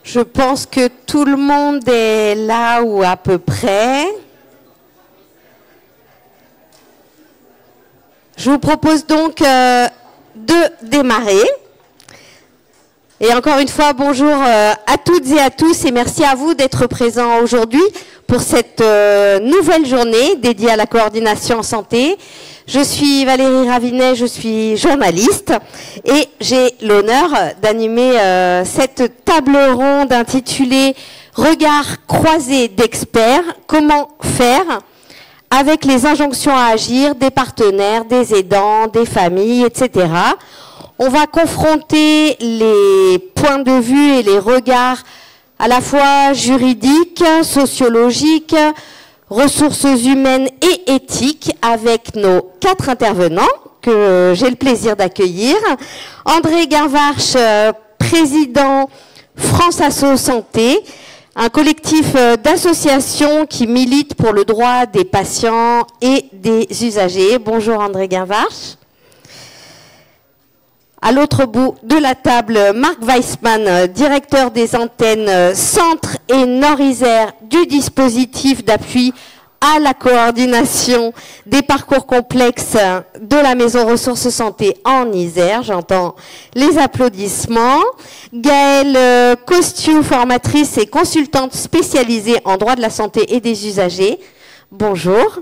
Je pense que tout le monde est là ou à peu près. Je vous propose donc de démarrer. Et encore une fois, bonjour à toutes et à tous et merci à vous d'être présents aujourd'hui pour cette nouvelle journée dédiée à la coordination en santé. Je suis Valérie Ravinet, je suis journaliste et j'ai l'honneur d'animer cette table ronde intitulée « Regard croisé d'experts, comment faire ?» avec les injonctions à agir des partenaires, des aidants, des familles, etc. On va confronter les points de vue et les regards à la fois juridiques, sociologiques, ressources humaines et éthiques avec nos 4 intervenants que j'ai le plaisir d'accueillir. André Guinvarch, président France Asso Santé, un collectif d'associations qui milite pour le droit des patients et des usagers. Bonjour André Guinvarch. À l'autre bout de la table, Marc Weissmann, directeur des antennes Centre et Nord-Isère du dispositif d'appui à la coordination des parcours complexes de la Maison Ressources Santé en Isère. J'entends les applaudissements. Gaëlle Costiou, formatrice et consultante spécialisée en droit de la santé et des usagers. Bonjour.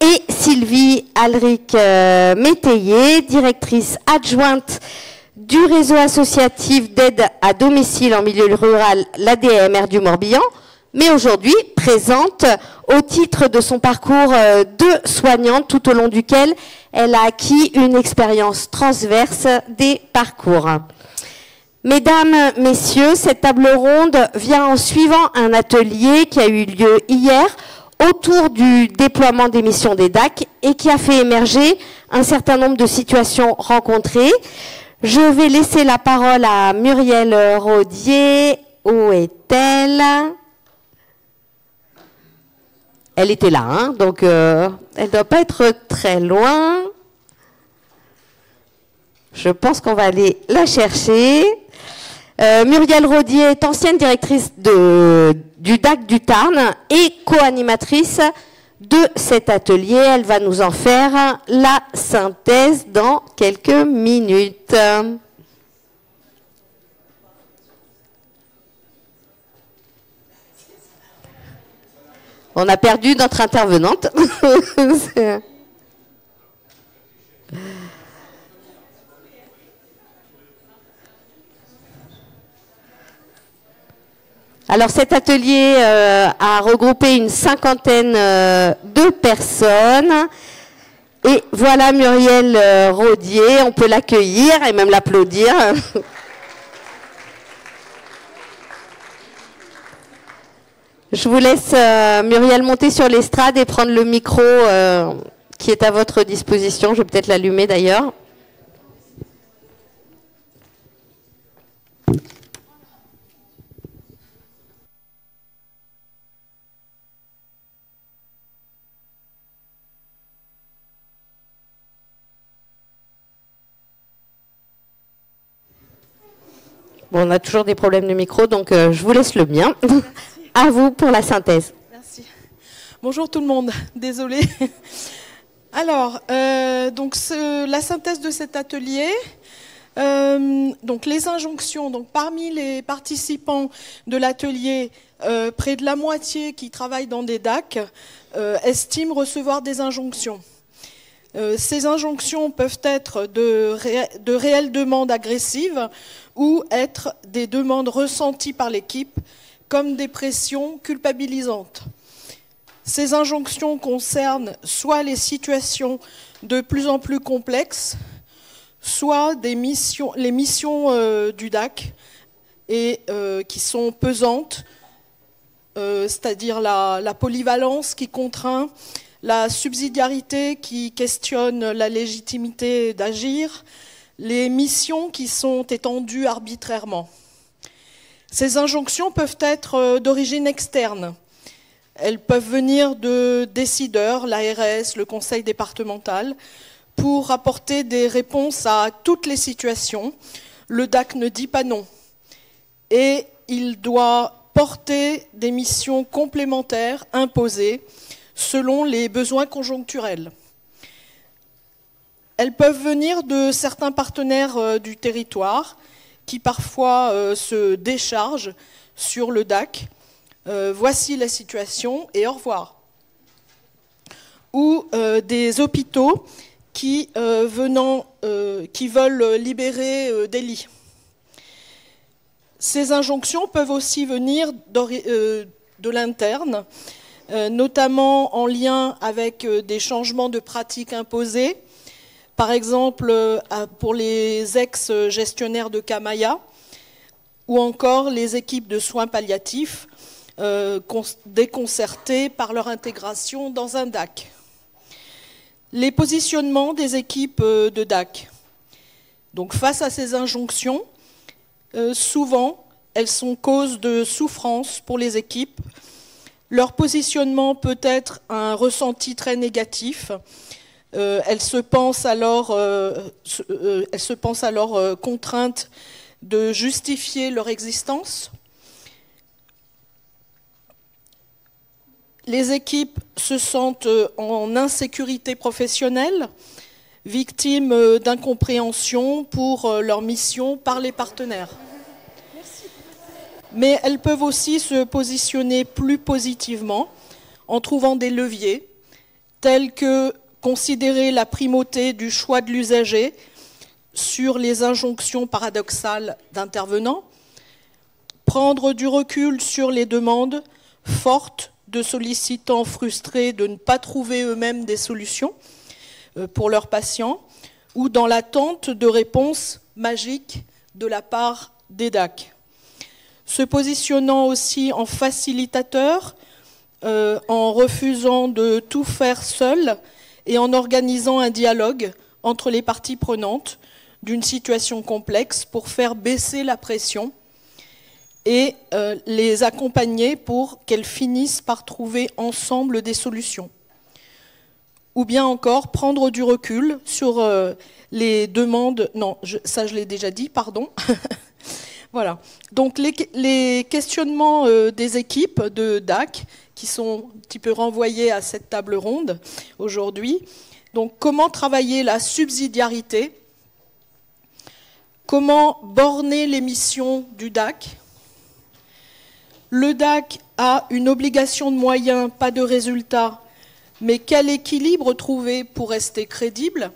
Et Sylvie Alric-Métayer, directrice adjointe du réseau associatif d'aide à domicile en milieu rural, l'ADMR du Morbihan, mais aujourd'hui présente au titre de son parcours de soignante tout au long duquel elle a acquis une expérience transverse des parcours. Mesdames, messieurs, cette table ronde vient en suivant un atelier qui a eu lieu hier autour du déploiement des missions des DAC et qui a fait émerger un certain nombre de situations rencontrées. Je vais laisser la parole à Muriel Rodier. Où est-elle? Elle était là, hein, donc elle ne doit pas être très loin. Je pense qu'on va aller la chercher. Muriel Rodier est ancienne directrice du DAC du Tarn et co-animatrice de cet atelier. Elle va nous en faire la synthèse dans quelques minutes. On a perdu notre intervenante. Alors cet atelier a regroupé une 50aine de personnes. Et voilà Muriel Rodier, on peut l'accueillir et même l'applaudir. Je vous laisse, Muriel, monter sur l'estrade et prendre le micro qui est à votre disposition. Je vais peut-être l'allumer d'ailleurs. Bon, on a toujours des problèmes de micro, donc je vous laisse le mien. À vous pour la synthèse. Merci. Bonjour tout le monde, désolée. Alors, donc la synthèse de cet atelier, donc les injonctions, donc parmi les participants de l'atelier, près de la moitié qui travaillent dans des DAC estiment recevoir des injonctions. Ces injonctions peuvent être de réelles demandes agressives ou être des demandes ressenties par l'équipe comme des pressions culpabilisantes. Ces injonctions concernent soit les situations de plus en plus complexes, soit les missions du DAC et qui sont pesantes, c'est-à-dire la polyvalence qui contraint, la subsidiarité qui questionne la légitimité d'agir, les missions qui sont étendues arbitrairement. Ces injonctions peuvent être d'origine externe. Elles peuvent venir de décideurs, l'ARS, le conseil départemental, pour apporter des réponses à toutes les situations. Le DAC ne dit pas non. Et il doit porter des missions complémentaires imposées selon les besoins conjoncturels. Elles peuvent venir de certains partenaires du territoire qui parfois se déchargent sur le DAC. Voici la situation et au revoir. Ou des hôpitaux qui veulent libérer des lits. Ces injonctions peuvent aussi venir de l'interne, notamment en lien avec des changements de pratiques imposés. Par exemple, pour les ex-gestionnaires de Camaya, ou encore les équipes de soins palliatifs déconcertées par leur intégration dans un DAC. Les positionnements des équipes de DAC. Donc, face à ces injonctions, souvent, elles sont cause de souffrance pour les équipes. Leur positionnement peut être un ressenti très négatif. Elles se pensent alors contraintes de justifier leur existence. Les équipes se sentent en insécurité professionnelle, victimes d'incompréhension pour leur mission par les partenaires. Mais elles peuvent aussi se positionner plus positivement en trouvant des leviers tels que considérer la primauté du choix de l'usager sur les injonctions paradoxales d'intervenants, prendre du recul sur les demandes fortes de sollicitants frustrés de ne pas trouver eux-mêmes des solutions pour leurs patients, ou dans l'attente de réponses magiques de la part des DAC. Se positionnant aussi en facilitateur, en refusant de tout faire seul et en organisant un dialogue entre les parties prenantes d'une situation complexe pour faire baisser la pression et les accompagner pour qu'elles finissent par trouver ensemble des solutions. Ou bien encore prendre du recul sur les demandes... Non, ça je l'ai déjà dit, pardon. Voilà. Donc les questionnements des équipes de DAC qui sont un petit peu renvoyés à cette table ronde aujourd'hui. Donc comment travailler la subsidiarité? Comment borner les missions du DAC? Le DAC a une obligation de moyens, pas de résultats, mais quel équilibre trouver pour rester crédible?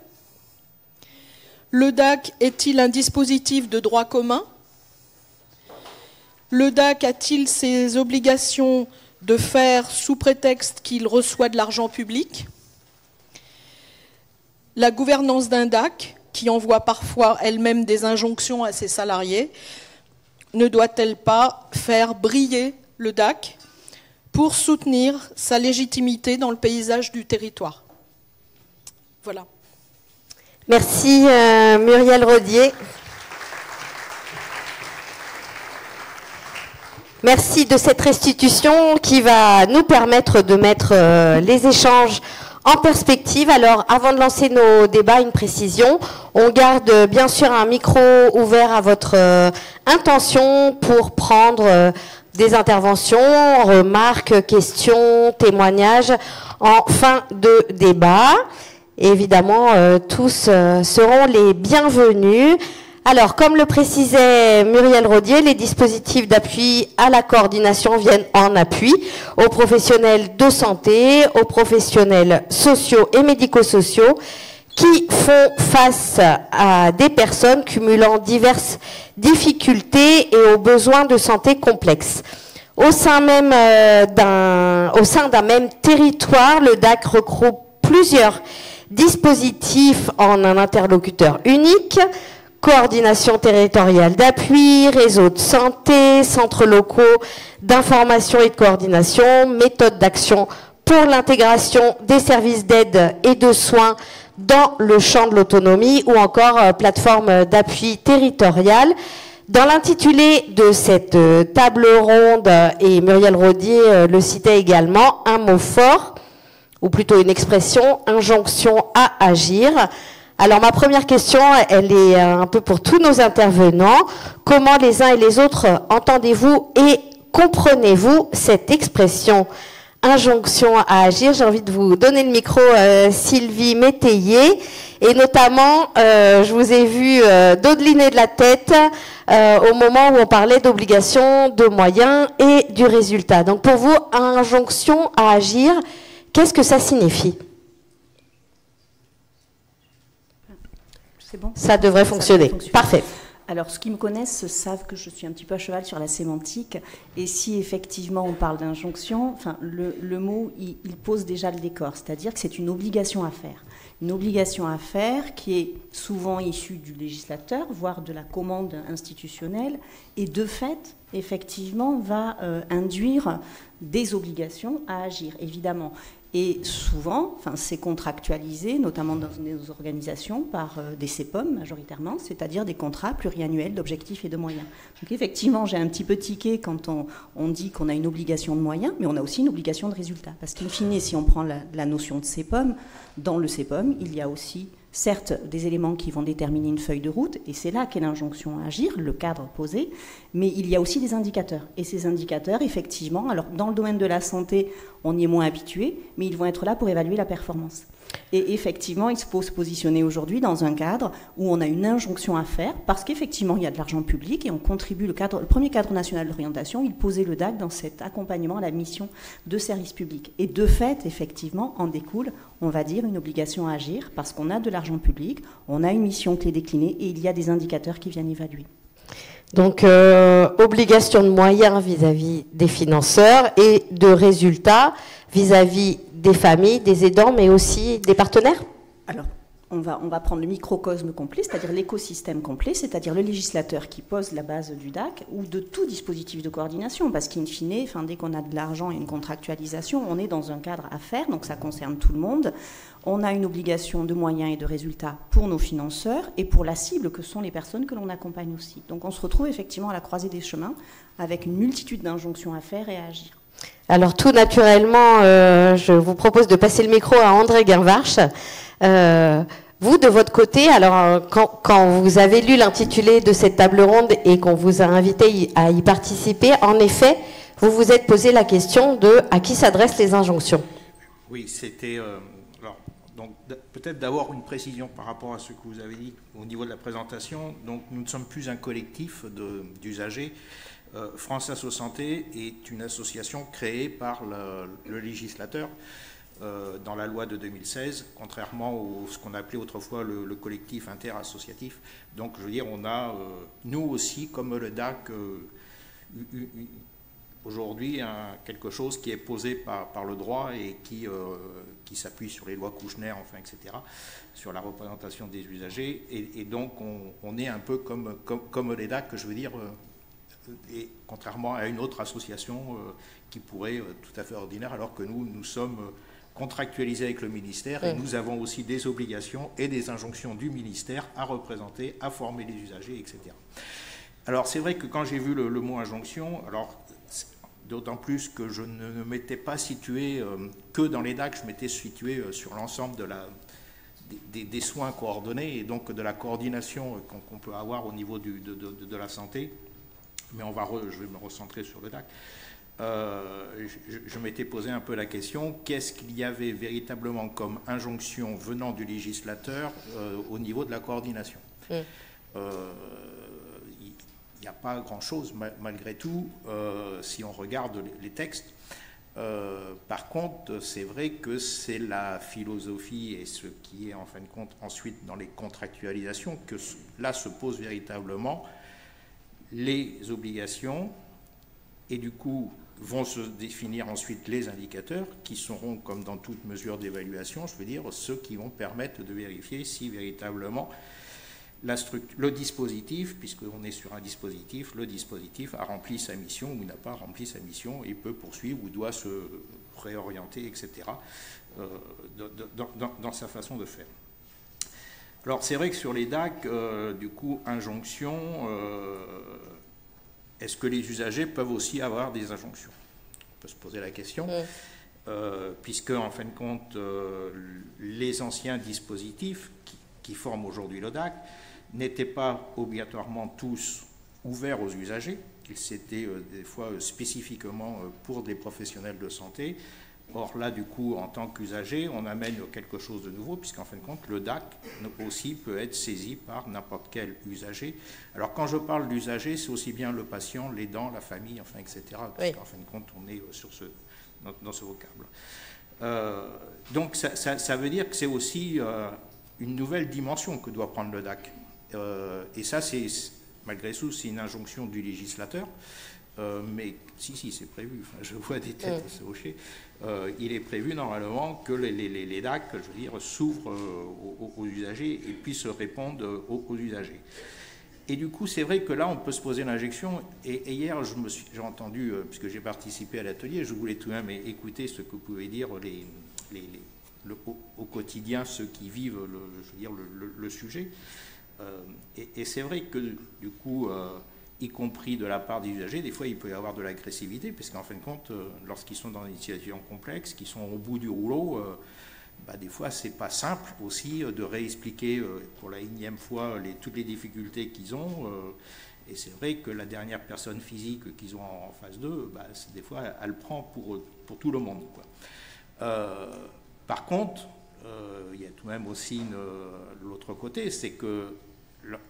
Le DAC est-il un dispositif de droit commun? Le DAC a-t-il ses obligations de faire sous prétexte qu'il reçoit de l'argent public? La gouvernance d'un DAC, qui envoie parfois elle-même des injonctions à ses salariés, ne doit-elle pas faire briller le DAC pour soutenir sa légitimité dans le paysage du territoire? Voilà. Merci Muriel Rodier. Merci de cette restitution qui va nous permettre de mettre les échanges en perspective. Alors, avant de lancer nos débats, une précision. On garde bien sûr un micro ouvert à votre intention pour prendre des interventions, remarques, questions, témoignages en fin de débat. Et évidemment, tous seront les bienvenus. Alors, comme le précisait Muriel Rodier, les dispositifs d'appui à la coordination viennent en appui aux professionnels de santé, aux professionnels sociaux et médico-sociaux qui font face à des personnes cumulant diverses difficultés et aux besoins de santé complexes. Au sein d'un même territoire, le DAC regroupe plusieurs dispositifs en un interlocuteur unique: coordination territoriale d'appui, réseau de santé, centres locaux d'information et de coordination, méthode d'action pour l'intégration des services d'aide et de soins dans le champ de l'autonomie, ou encore plateforme d'appui territoriale. Dans l'intitulé de cette table ronde, et Muriel Rodier le citait également, un mot fort, ou plutôt une expression, injonction à agir. Alors ma première question, elle est un peu pour tous nos intervenants. Comment les uns et les autres entendez-vous et comprenez-vous cette expression injonction à agir? J'ai envie de vous donner le micro, Sylvie Métayer. Et notamment, je vous ai vu dodeliner de la tête au moment où on parlait d'obligation, de moyens et du résultat. Donc pour vous, injonction à agir, qu'est-ce que ça signifie? C'est bon. Ça devrait fonctionner. Parfait. Alors, ceux qui me connaissent savent que je suis un petit peu à cheval sur la sémantique. Et si effectivement on parle d'injonction, enfin, le mot, il pose déjà le décor. C'est-à-dire que c'est une obligation à faire. Une obligation à faire qui est souvent issue du législateur, voire de la commande institutionnelle, et de fait, effectivement, va induire des obligations à agir, évidemment. Et souvent, enfin, c'est contractualisé, notamment dans nos organisations, par des CEPOM majoritairement, c'est-à-dire des contrats pluriannuels d'objectifs et de moyens. Donc effectivement, j'ai un petit peu tiqué quand on dit qu'on a une obligation de moyens, mais on a aussi une obligation de résultat. Parce qu'in fine, si on prend la notion de CEPOM, dans le CEPOM, il y a aussi certes des éléments qui vont déterminer une feuille de route, et c'est là qu'est l'injonction à agir, le cadre posé, mais il y a aussi des indicateurs. Et ces indicateurs, effectivement, alors dans le domaine de la santé, on y est moins habitué, mais ils vont être là pour évaluer la performance. Et effectivement, il faut se positionner aujourd'hui dans un cadre où on a une injonction à faire, parce qu'effectivement, il y a de l'argent public et on contribue, le premier cadre national d'orientation, il posait le DAC dans cet accompagnement à la mission de service public. Et de fait, effectivement, en découle, on va dire, une obligation à agir, parce qu'on a de l'argent public, on a une mission qui est déclinée et il y a des indicateurs qui viennent évaluer. Donc, obligation de moyens vis-à-vis des financeurs et de résultats vis-à-vis des familles, des aidants, mais aussi des partenaires? Alors, on va prendre le microcosme complet, c'est-à-dire l'écosystème complet, c'est-à-dire le législateur qui pose la base du DAC ou de tout dispositif de coordination, parce qu'in fine, enfin, dès qu'on a de l'argent et une contractualisation, on est dans un cadre à faire, donc ça concerne tout le monde. On a une obligation de moyens et de résultats pour nos financeurs et pour la cible que sont les personnes que l'on accompagne aussi. Donc on se retrouve effectivement à la croisée des chemins avec une multitude d'injonctions à faire et à agir. Alors tout naturellement, je vous propose de passer le micro à André Guinvarch. Vous, de votre côté, alors quand vous avez lu l'intitulé de cette table ronde et qu'on vous a invité à y participer, en effet, vous vous êtes posé la question de à qui s'adressent les injonctions. Oui, c'était... Donc peut-être d'avoir une précision par rapport à ce que vous avez dit au niveau de la présentation. Donc nous ne sommes plus un collectif d'usagers. France Asso Santé est une association créée par le législateur dans la loi de 2016, contrairement à ce qu'on appelait autrefois le collectif interassociatif. Donc je veux dire, on a nous aussi, comme le DAC, aujourd'hui quelque chose qui est posé par le droit et qui s'appuie sur les lois Kouchner, enfin, etc., sur la représentation des usagers. Et donc, on est un peu comme l'EDAC, je veux dire, et contrairement à une autre association qui pourrait tout à fait ordinaire, alors que nous sommes contractualisés avec le ministère et nous avons aussi des obligations et des injonctions du ministère à représenter, à former les usagers, etc. Alors, c'est vrai que quand j'ai vu le mot injonction, alors... D'autant plus que je ne m'étais pas situé que dans les DAC, je m'étais situé sur l'ensemble des soins coordonnés et donc de la coordination qu'on peut avoir au niveau de la santé. Mais je vais me recentrer sur le DAC. Je m'étais posé un peu la question, qu'est-ce qu'il y avait véritablement comme injonction venant du législateur au niveau de la coordination ? Il n'y a pas grand-chose, malgré tout, si on regarde les textes. Par contre, c'est vrai que c'est la philosophie et ce qui est, en fin de compte, ensuite dans les contractualisations, que là se posent véritablement les obligations et du coup vont se définir ensuite les indicateurs qui seront, comme dans toute mesure d'évaluation, je veux dire, ceux qui vont permettre de vérifier si véritablement le dispositif, puisqu'on est sur un dispositif, le dispositif a rempli sa mission ou n'a pas rempli sa mission et peut poursuivre ou doit se réorienter, etc., dans sa façon de faire. Alors c'est vrai que sur les DAC, du coup, injonction, est-ce que les usagers peuvent aussi avoir des injonctions ? On peut se poser la question. Puisque, en fin de compte, les anciens dispositifs qui qui forment aujourd'hui le DAC n'étaient pas obligatoirement tous ouverts aux usagers. Ils étaient des fois spécifiquement pour des professionnels de santé. Or là, du coup, en tant qu'usager, on amène quelque chose de nouveau, puisqu'en fin de compte, le DAC aussi peut être saisi par n'importe quel usager. Alors, quand je parle d'usager, c'est aussi bien le patient, l'aidant, la famille, enfin, etc. Parce qu'en fin de compte, on est dans ce vocable. Donc, ça veut dire que c'est aussi une nouvelle dimension que doit prendre le DAC. Et ça, malgré tout, c'est une injonction du législateur. Mais si, c'est prévu. Enfin, je vois des têtes se hocher. Il est prévu normalement que les DAC, je veux dire, s'ouvrent aux usagers et puissent répondre aux usagers. Et du coup, c'est vrai que là, on peut se poser l'injection. Et hier, j'ai entendu, puisque j'ai participé à l'atelier, je voulais tout de même écouter ce que pouvaient dire au quotidien ceux qui vivent le sujet. Et c'est vrai que du coup, y compris de la part des usagers, des fois il peut y avoir de l'agressivité, parce qu'en fin de compte, lorsqu'ils sont dans des situations complexes, qu'ils sont au bout du rouleau, des fois c'est pas simple aussi de réexpliquer pour la énième fois toutes les difficultés qu'ils ont. Et c'est vrai que la dernière personne physique qu'ils ont en face d'eux, des fois elle prend pour tout le monde, quoi. Par contre, il y a tout de même aussi l'autre côté, c'est que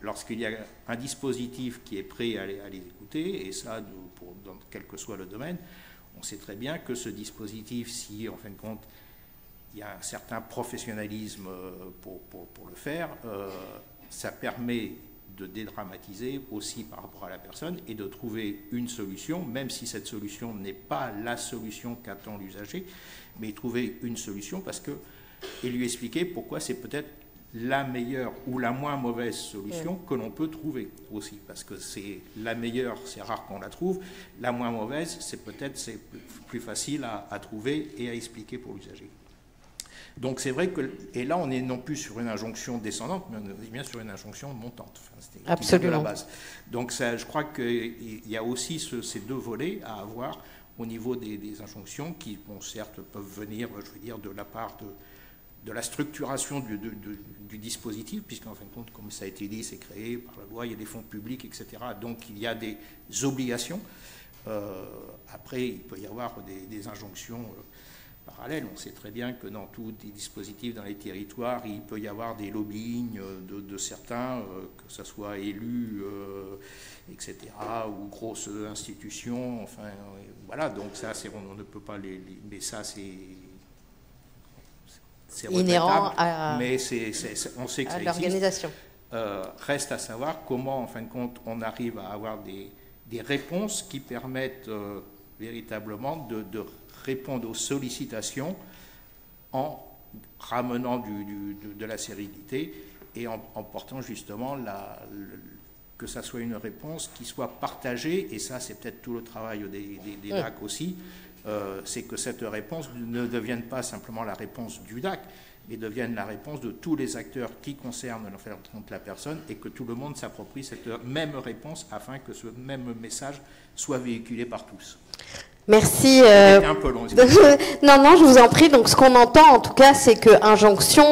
lorsqu'il y a un dispositif qui est prêt à les écouter, et ça, dans quel que soit le domaine, on sait très bien que ce dispositif, si en fin de compte, il y a un certain professionnalisme pour le faire, ça permet de dédramatiser aussi par rapport à la personne et de trouver une solution, même si cette solution n'est pas la solution qu'attend l'usager, mais trouver une solution et lui expliquer pourquoi c'est peut-être la meilleure ou la moins mauvaise solution que l'on peut trouver aussi, parce que c'est la meilleure, c'est rare qu'on la trouve, la moins mauvaise, c'est plus facile à trouver et à expliquer pour l'usager. Donc c'est vrai que, et là on n'est non plus sur une injonction descendante, mais on est bien sur une injonction montante. Enfin, absolument. De la base. Donc ça, je crois qu'il y a aussi ces deux volets à avoir au niveau des injonctions qui, bon, certes, peuvent venir, je veux dire, de la part de la structuration du dispositif, puisqu'en fin de compte, comme ça a été dit, c'est créé par la loi, il y a des fonds publics, etc. Donc il y a des obligations. Après, il peut y avoir des injonctions parallèles. On sait très bien que dans tous les dispositifs dans les territoires, il peut y avoir des lobbying de certains, que ce soit élus, etc., ou grosses institutions. Enfin, voilà, donc ça, on ne peut pas mais ça, c'est inhérent mais on sait que à ça l'organisation. Reste à savoir comment, en fin de compte, on arrive à avoir des réponses qui permettent véritablement de répondre aux sollicitations en ramenant de la sérénité et en portant justement que ça soit une réponse qui soit partagée, et ça c'est peut-être tout le travail des DAC aussi, c'est que cette réponse ne devienne pas simplement la réponse du DAC, mais devienne la réponse de tous les acteurs qui concernent la personne, et que tout le monde s'approprie cette même réponse afin que ce même message soit véhiculé par tous. Merci. C'était un peu long. Non, je vous en prie. Donc ce qu'on entend en tout cas, c'est que injonction,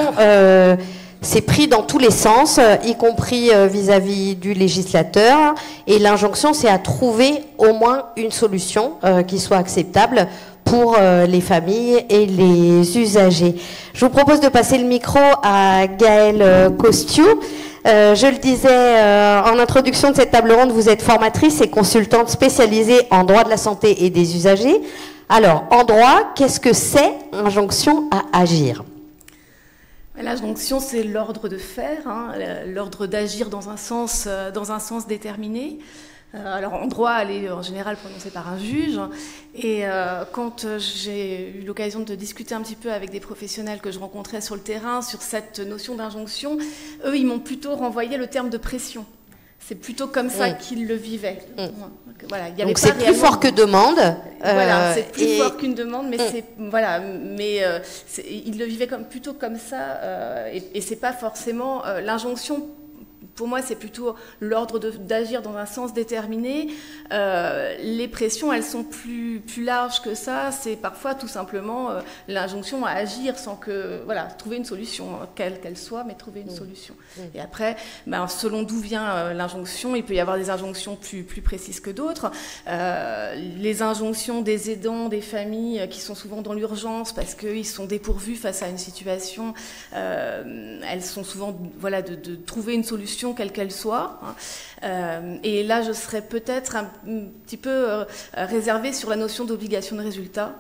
c'est pris dans tous les sens, y compris vis-à-vis du législateur. Et l'injonction, c'est à trouver au moins une solution qui soit acceptable pour les familles et les usagers. Je vous propose de passer le micro à Gaëlle Costiou. Je le disais en introduction de cette table ronde, vous êtes formatrice et consultante spécialisée en droit de la santé et des usagers. Alors, en droit, qu'est-ce que c'est injonction à agir ? L'injonction, c'est l'ordre de faire, l'ordre d'agir dans un sens déterminé. Alors en droit, elle est en général prononcée par un juge. Et quand j'ai eu l'occasion de discuter un petit peu avec des professionnels que je rencontrais sur le terrain sur cette notion d'injonction, eux, ils m'ont plutôt renvoyé le terme de pression. C'est plutôt comme ça qu'ils le vivaient. Voilà, il y avait donc c'est plus fort que demande. Voilà, c'est plus fort qu'une demande, mais ils le vivaient plutôt comme ça. Et c'est pas forcément l'injonction. pour moi, c'est plutôt l'ordre d'agir dans un sens déterminé. Les pressions, elles sont plus larges que ça. C'est parfois tout simplement l'injonction à agir sans que, voilà, trouver une solution, quelle qu'elle soit, mais trouver une solution. Et après, selon d'où vient l'injonction, il peut y avoir des injonctions plus précises que d'autres. Les injonctions des aidants, des familles qui sont souvent dans l'urgence parce qu'ils sont dépourvus face à une situation, elles sont souvent, voilà, de trouver une solution quelle qu'elle soit. Et là, je serais peut-être un petit peu réservée sur la notion d'obligation de résultat.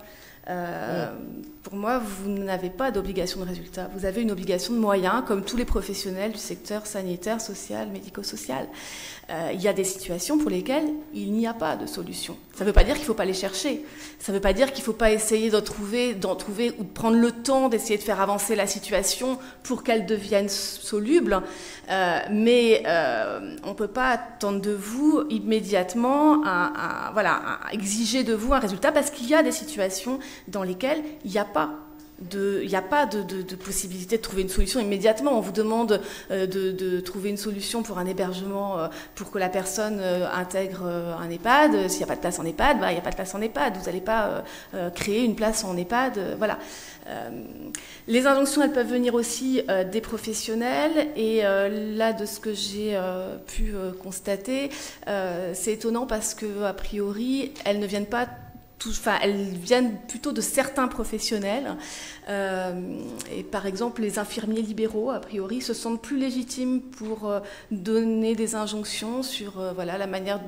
Pour moi, vous n'avez pas d'obligation de résultat. Vous avez une obligation de moyens, comme tous les professionnels du secteur sanitaire, social, médico-social. Il y a des situations pour lesquelles il n'y a pas de solution. Ça ne veut pas dire qu'il ne faut pas les chercher. Ça ne veut pas dire qu'il ne faut pas essayer d'en trouver ou de prendre le temps d'essayer de faire avancer la situation pour qu'elle devienne soluble. Mais on ne peut pas attendre de vous immédiatement, exiger de vous un résultat, parce qu'il y a des situations dans lesquelles il n'y a pas de possibilité de trouver une solution immédiatement. On vous demande de trouver une solution pour un hébergement, pour que la personne intègre un EHPAD. S'il n'y a pas de place en EHPAD, il n'y a pas de place en EHPAD. Vous n'allez pas créer une place en EHPAD. Voilà. Les injonctions, elles peuvent venir aussi des professionnels. Et là, de ce que j'ai pu constater, c'est étonnant parce que a priori, elles ne viennent pas elles viennent plutôt de certains professionnels. Et par exemple, les infirmiers libéraux, a priori, se sentent plus légitimes pour donner des injonctions sur la manière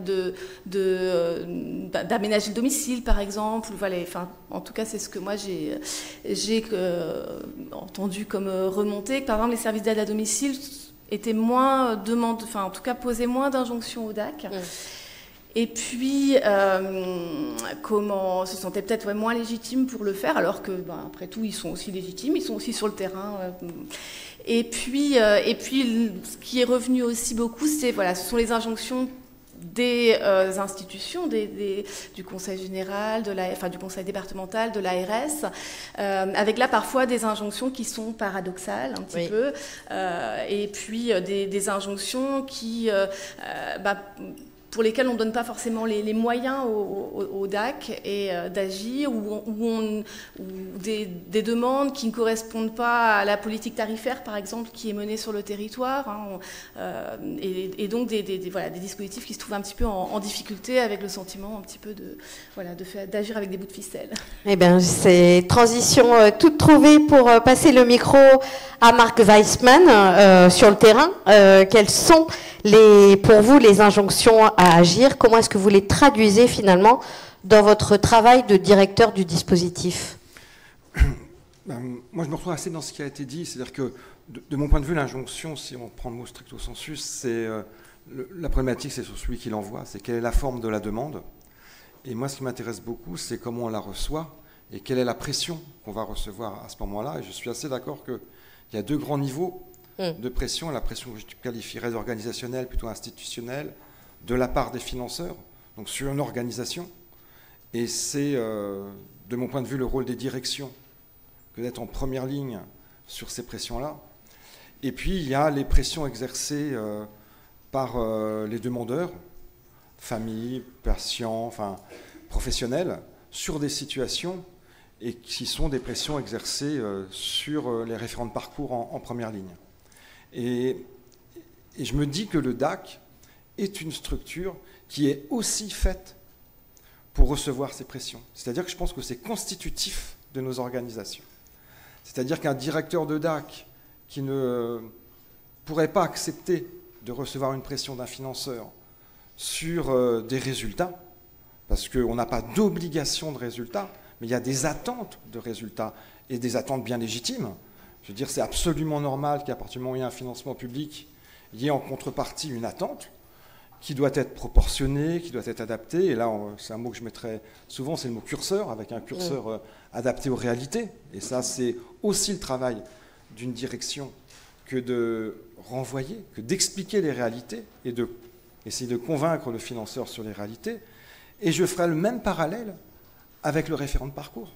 d'aménager le domicile, par exemple. Voilà, en tout cas, c'est ce que moi j'ai entendu comme remontée. Par exemple, les services d'aide à domicile étaient moins en tout cas, posaient moins d'injonctions au DAC. Et puis, se sentaient peut-être moins légitimes pour le faire, alors que, après tout, ils sont aussi légitimes, ils sont aussi sur le terrain. Et puis, ce qui est revenu aussi beaucoup, ce sont les injonctions des institutions, du Conseil général, du Conseil départemental, de l'ARS, avec là parfois des injonctions qui sont paradoxales un petit peu, et puis des injonctions qui... pour lesquels on ne donne pas forcément les moyens au DAC et d'agir, ou des demandes qui ne correspondent pas à la politique tarifaire, par exemple, qui est menée sur le territoire, et donc des dispositifs qui se trouvent un petit peu en difficulté, avec le sentiment un petit peu d'agir avec des bouts de ficelle. Eh bien, c'est transition toute trouvée pour passer le micro à Marc Weissman sur le terrain. Quelles sont pour vous les injonctions à agir? Comment est-ce que vous les traduisez finalement dans votre travail de directeur du dispositif? Moi, je me retrouve assez dans ce qui a été dit. C'est-à-dire que, de mon point de vue, l'injonction, si on prend le mot stricto sensus, c'est la problématique, c'est sur celui qui l'envoie. C'est quelle est la forme de la demande. Et moi, ce qui m'intéresse beaucoup, c'est comment on la reçoit et quelle est la pression qu'on va recevoir à ce moment-là. Et je suis assez d'accord qu'il y a deux grands niveaux de pression, la pression que je qualifierais d'organisationnelle, plutôt institutionnelle, de la part des financeurs, donc sur une organisation. Et c'est, de mon point de vue, le rôle des directions que d'être en première ligne sur ces pressions-là. Et puis, il y a les pressions exercées par les demandeurs, familles, patients, professionnels, sur des situations et qui sont des pressions exercées sur les référents de parcours en première ligne. Et je me dis que le DAC est une structure qui est aussi faite pour recevoir ces pressions. C'est-à-dire que je pense que c'est constitutif de nos organisations. C'est-à-dire qu'un directeur de DAC qui ne pourrait pas accepter de recevoir une pression d'un financeur sur des résultats, parce qu'on n'a pas d'obligation de résultats, mais il y a des attentes de résultats, et des attentes bien légitimes. Je veux dire, c'est absolument normal qu'à partir du moment où il y a un financement public, il y ait en contrepartie une attente qui doit être proportionnée, qui doit être adaptée. Et là, c'est un mot que je mettrais souvent, c'est le mot curseur, avec un curseur adapté aux réalités. Et ça, c'est aussi le travail d'une direction que de renvoyer, que d'expliquer les réalités et d'essayer de convaincre le financeur sur les réalités. Et je ferai le même parallèle avec le référent de parcours,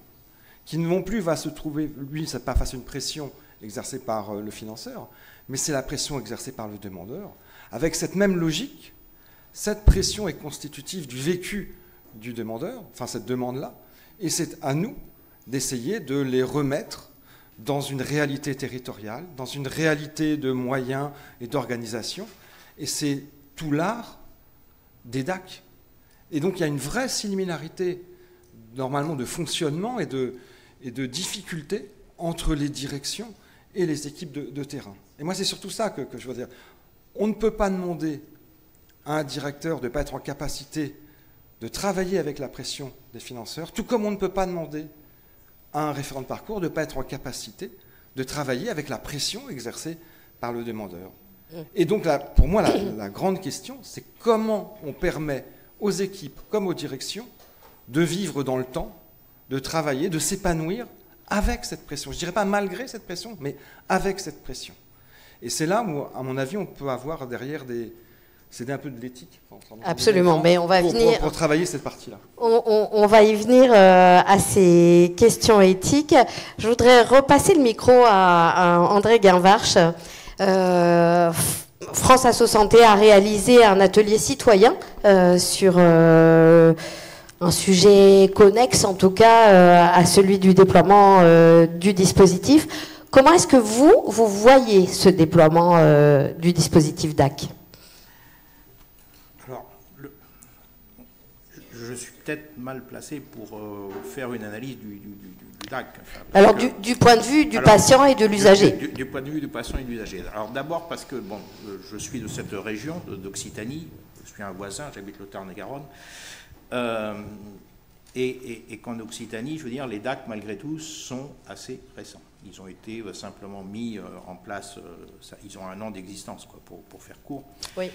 qui non plus va se trouver, lui, c'est pas face à une pression exercée par le financeur, mais c'est la pression exercée par le demandeur, avec cette même logique, cette pression est constitutive du vécu du demandeur, enfin cette demande-là, et c'est à nous d'essayer de les remettre dans une réalité territoriale, dans une réalité de moyens et d'organisation, et c'est tout l'art des DAC. Et donc il y a une vraie similarité, normalement, de fonctionnement et de difficultés entre les directions et les équipes de terrain. Et moi, c'est surtout ça que je veux dire. On ne peut pas demander à un directeur de ne pas être en capacité de travailler avec la pression des financeurs, tout comme on ne peut pas demander à un référent de parcours de ne pas être en capacité de travailler avec la pression exercée par le demandeur. Et donc, là, pour moi, la grande question, c'est comment on permet aux équipes comme aux directions de vivre dans le temps, de travailler, de s'épanouir avec cette pression. Je ne dirais pas malgré cette pression, mais avec cette pression. Et c'est là où, à mon avis, on peut avoir derrière c'est un peu de l'éthique. Absolument, mais on va venir... Pour travailler cette partie-là. On va y venir à ces questions éthiques. Je voudrais repasser le micro à André Guinvarch. France Asso Santé a réalisé un atelier citoyen sur un sujet connexe, en tout cas, à celui du déploiement du dispositif. Comment est-ce que vous voyez ce déploiement du dispositif DAC ? Alors, je suis peut-être mal placé pour faire une analyse du DAC. Enfin, alors, du point de vue du patient et de l'usager. Du point de vue du patient et de l'usager. Alors, d'abord parce que bon, je suis de cette région, d'Occitanie, je suis un voisin, j'habite le Tarn-et-Garonne, et qu'en Occitanie, je veux dire, les DAC, malgré tout, sont assez récents. Ils ont été simplement mis en place, ils ont 1 an d'existence, quoi, pour faire court. Oui.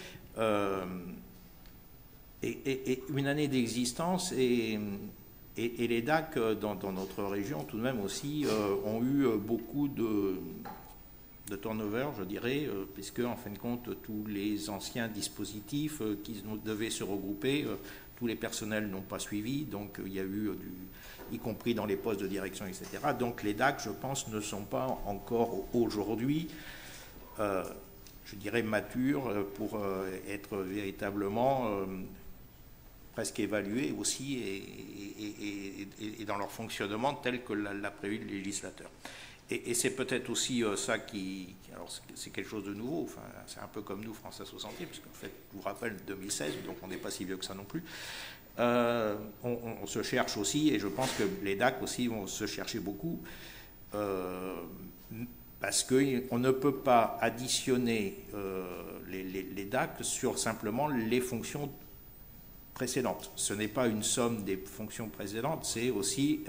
Et une année d'existence, et les DAC dans notre région, tout de même aussi, ont eu beaucoup de turnover, je dirais, puisque, en fin de compte, tous les anciens dispositifs qui devaient se regrouper, tous les personnels n'ont pas suivi, donc il y a eu y compris dans les postes de direction, etc. Donc les DAC, je pense, ne sont pas encore aujourd'hui, je dirais, matures pour être véritablement presque évalués aussi et dans leur fonctionnement tel que l'a prévu le législateur. Et c'est peut-être aussi ça alors c'est quelque chose de nouveau, enfin, c'est un peu comme nous, France Asso Santé, puisqu'en fait, je vous rappelle, 2016, donc on n'est pas si vieux que ça non plus, on se cherche aussi, et je pense que les DAC aussi vont se chercher beaucoup, parce qu'on ne peut pas additionner les DAC sur simplement les fonctions précédentes. Ce n'est pas une somme des fonctions précédentes, c'est aussi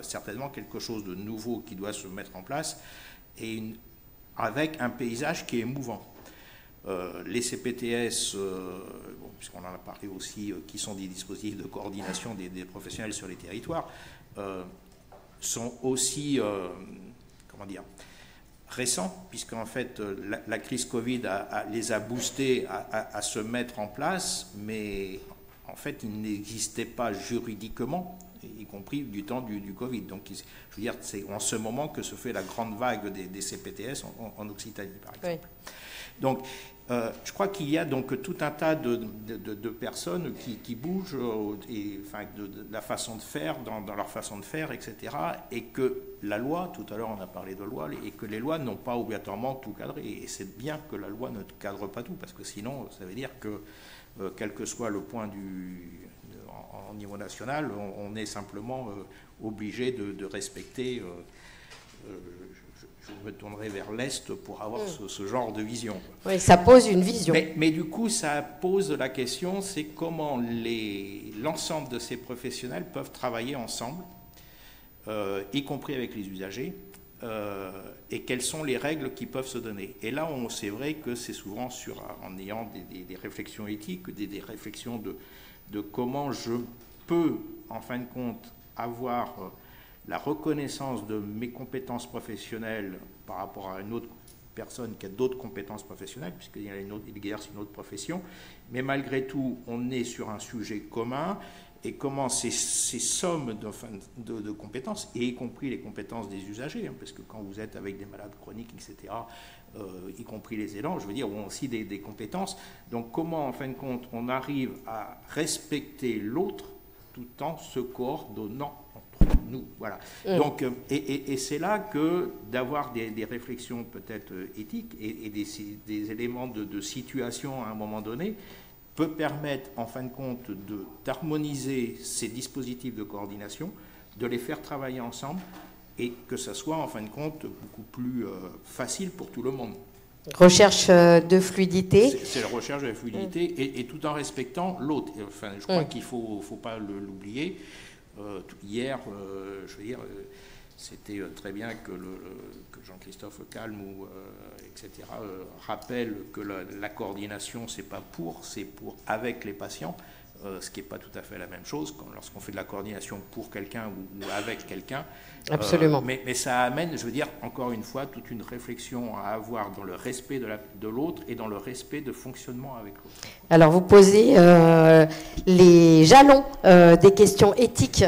certainement quelque chose de nouveau qui doit se mettre en place, et avec un paysage qui est mouvant. Les CPTS, puisqu'on en a parlé aussi, qui sont des dispositifs de coordination des professionnels sur les territoires, sont aussi, récents, puisqu'en fait la crise Covid les a boostés à se mettre en place, mais en fait ils n'existaient pas juridiquement, y compris du temps du Covid. Donc je veux dire, c'est en ce moment que se fait la grande vague des CPTS en Occitanie, par exemple. Oui. Donc, je crois qu'il y a donc tout un tas de personnes qui bougent, enfin, de la façon de faire, dans leur façon de faire, etc. Et que la loi, tout à l'heure on a parlé de loi, et que les lois n'ont pas obligatoirement tout cadré. Et c'est bien que la loi ne cadre pas tout, parce que sinon, ça veut dire que, quel que soit le point au niveau national, on est simplement obligé de respecter... je me tournerai vers l'Est pour avoir ce genre de vision. Oui, ça pose une vision. Mais du coup, ça pose la question, c'est comment l'ensemble de ces professionnels peuvent travailler ensemble, y compris avec les usagers, et quelles sont les règles qui peuvent se donner. Et là, c'est vrai que c'est souvent en ayant des réflexions éthiques, des réflexions de comment je peux, en fin de compte, avoir... la reconnaissance de mes compétences professionnelles par rapport à une autre personne qui a d'autres compétences professionnelles, puisqu'il exerce une autre profession, mais malgré tout, on est sur un sujet commun, et comment ces sommes de compétences, et y compris les compétences des usagers, hein, parce que quand vous êtes avec des malades chroniques, etc., y compris les aidants, je veux dire, ont aussi des compétences. Donc comment, en fin de compte, on arrive à respecter l'autre tout en se coordonnant entre nous, voilà. Donc, et c'est là que d'avoir des réflexions peut-être éthiques et des éléments de situation à un moment donné peut permettre, en fin de compte, d'harmoniser ces dispositifs de coordination, de les faire travailler ensemble, et que ça soit, en fin de compte, beaucoup plus facile pour tout le monde. Recherche de fluidité. C'est la recherche de la fluidité, et tout en respectant l'autre. Enfin, je crois qu'il ne faut pas l'oublier. Hier, je veux dire, c'était très bien que Jean-Christophe Calme, etc., rappelle que la coordination, c'est pas c'est pour avec les patients, ce qui n'est pas tout à fait la même chose lorsqu'on fait de la coordination pour quelqu'un ou avec quelqu'un. Absolument. Mais ça amène, je veux dire, encore une fois, toute une réflexion à avoir dans le respect de l'autre et dans le respect de fonctionnement avec l'autre. Alors, vous posez les jalons des questions éthiques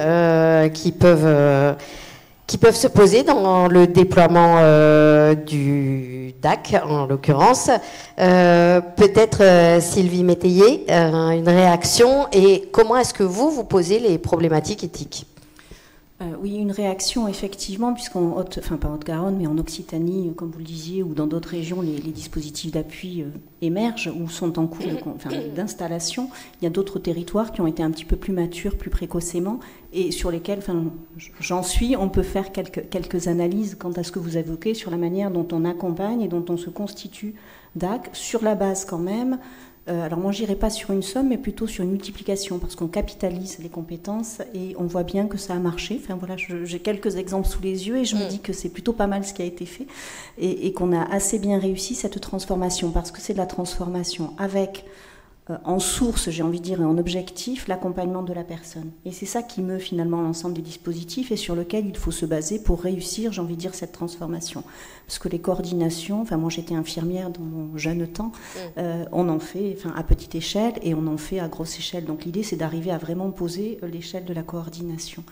qui peuvent se poser dans le déploiement du DAC, en l'occurrence. Peut-être, Sylvie Métayer, une réaction, et comment est-ce que vous posez les problématiques éthiques ? Oui, une réaction, effectivement, puisqu'en pas en Haute-Garonne, mais en Occitanie, comme vous le disiez, ou dans d'autres régions, les dispositifs d'appui émergent ou sont en cours d'installation. Il y a d'autres territoires qui ont été un petit peu plus matures, plus précocement, et sur lesquels, on peut faire quelques analyses quant à ce que vous évoquez sur la manière dont on accompagne et dont on se constitue DAC, sur la base quand même. Alors moi, je n'irai pas sur une somme, mais plutôt sur une multiplication, parce qu'on capitalise les compétences et on voit bien que ça a marché. Enfin voilà, j'ai quelques exemples sous les yeux et je me dis que c'est plutôt pas mal ce qui a été fait et qu'on a assez bien réussi cette transformation, parce que c'est de la transformation avec en source, j'ai envie de dire, et en objectif, l'accompagnement de la personne. Et c'est ça qui meut finalement l'ensemble des dispositifs et sur lequel il faut se baser pour réussir, j'ai envie de dire, cette transformation. Parce que les coordinations, moi j'étais infirmière dans mon jeune temps, on en fait à petite échelle et on en fait à grosse échelle. Donc l'idée, c'est d'arriver à vraiment poser l'échelle de la coordination.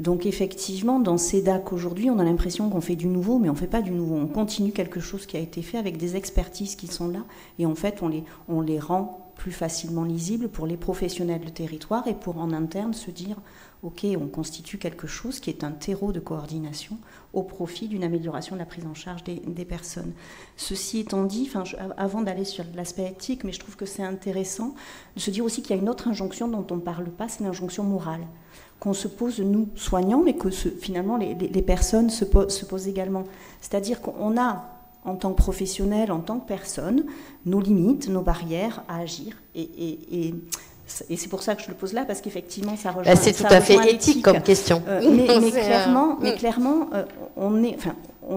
Donc effectivement, dans ces DAC aujourd'hui, on a l'impression qu'on fait du nouveau, mais on ne fait pas du nouveau. On continue quelque chose qui a été fait avec des expertises qui sont là et en fait, on les rend plus facilement lisibles pour les professionnels de territoire et pour en interne se dire ok, on constitue quelque chose qui est un terreau de coordination au profit d'une amélioration de la prise en charge des personnes. Ceci étant dit, avant d'aller sur l'aspect éthique, mais je trouve que c'est intéressant de se dire aussi qu'il y a une autre injonction dont on ne parle pas, c'est l'injonction morale qu'on se pose nous, soignants, mais que finalement les personnes se posent également. C'est-à-dire qu'on a, en tant que professionnel, en tant que personne, nos limites, nos barrières à agir. Et c'est pour ça que je le pose là, parce qu'effectivement, ça rejoint. C'est tout à fait éthique comme question. Mais clairement, on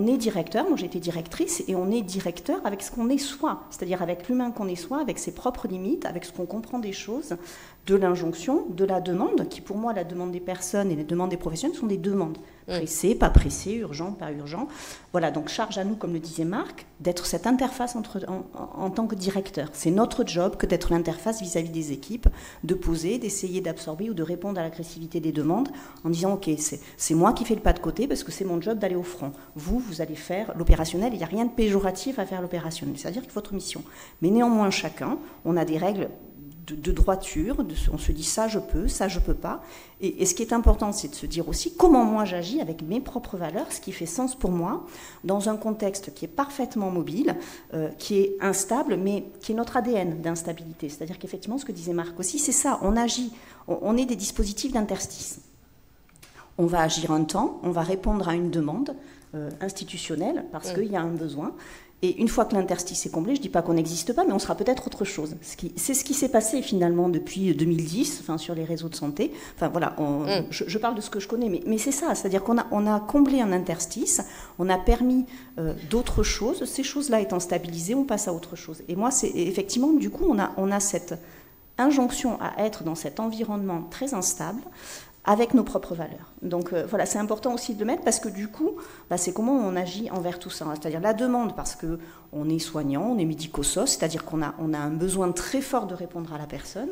est directeur. Moi, j'ai été directrice, et on est directeur avec ce qu'on est soi, c'est-à-dire avec l'humain qu'on est soi, avec ses propres limites, avec ce qu'on comprend des choses, de l'injonction, de la demande, qui pour moi, la demande des personnes et les demandes des professionnels sont des demandes. Pressé, pas pressé, urgent, pas urgent. Voilà, donc charge à nous, comme le disait Marc, d'être cette interface en tant que directeur. C'est notre job que d'être l'interface vis-à-vis des équipes, de poser, d'essayer d'absorber ou de répondre à l'agressivité des demandes en disant ok, c'est moi qui fais le pas de côté parce que c'est mon job d'aller au front. Vous allez faire l'opérationnel, il n'y a rien de péjoratif à faire l'opérationnel, c'est-à-dire que votre mission. Mais néanmoins, chacun, on a des règles de droiture, on se dit ça je peux pas. Et ce qui est important, c'est de se dire aussi comment moi j'agis avec mes propres valeurs, ce qui fait sens pour moi, dans un contexte qui est parfaitement mobile, qui est instable, mais qui est notre ADN d'instabilité. C'est-à-dire qu'effectivement, ce que disait Marc aussi, c'est ça, on agit, on est des dispositifs d'interstice. On va agir un temps, on va répondre à une demande institutionnelle, parce qu'il y a un besoin. Et une fois que l'interstice est comblé, je ne dis pas qu'on n'existe pas, mais on sera peut-être autre chose. C'est ce qui s'est passé finalement depuis 2010, sur les réseaux de santé. Voilà, je parle de ce que je connais, mais c'est ça, c'est-à-dire qu'on a comblé un interstice, on a permis d'autres choses, ces choses-là étant stabilisées, on passe à autre chose. Et moi, c'est effectivement, du coup, on a cette injonction à être dans cet environnement très instable, avec nos propres valeurs. Donc voilà, c'est important aussi de le mettre parce que du coup, c'est comment on agit envers tout ça. C'est-à-dire la demande parce qu'on est soignant, on est médico-soc, c'est-à-dire qu'on a un besoin très fort de répondre à la personne,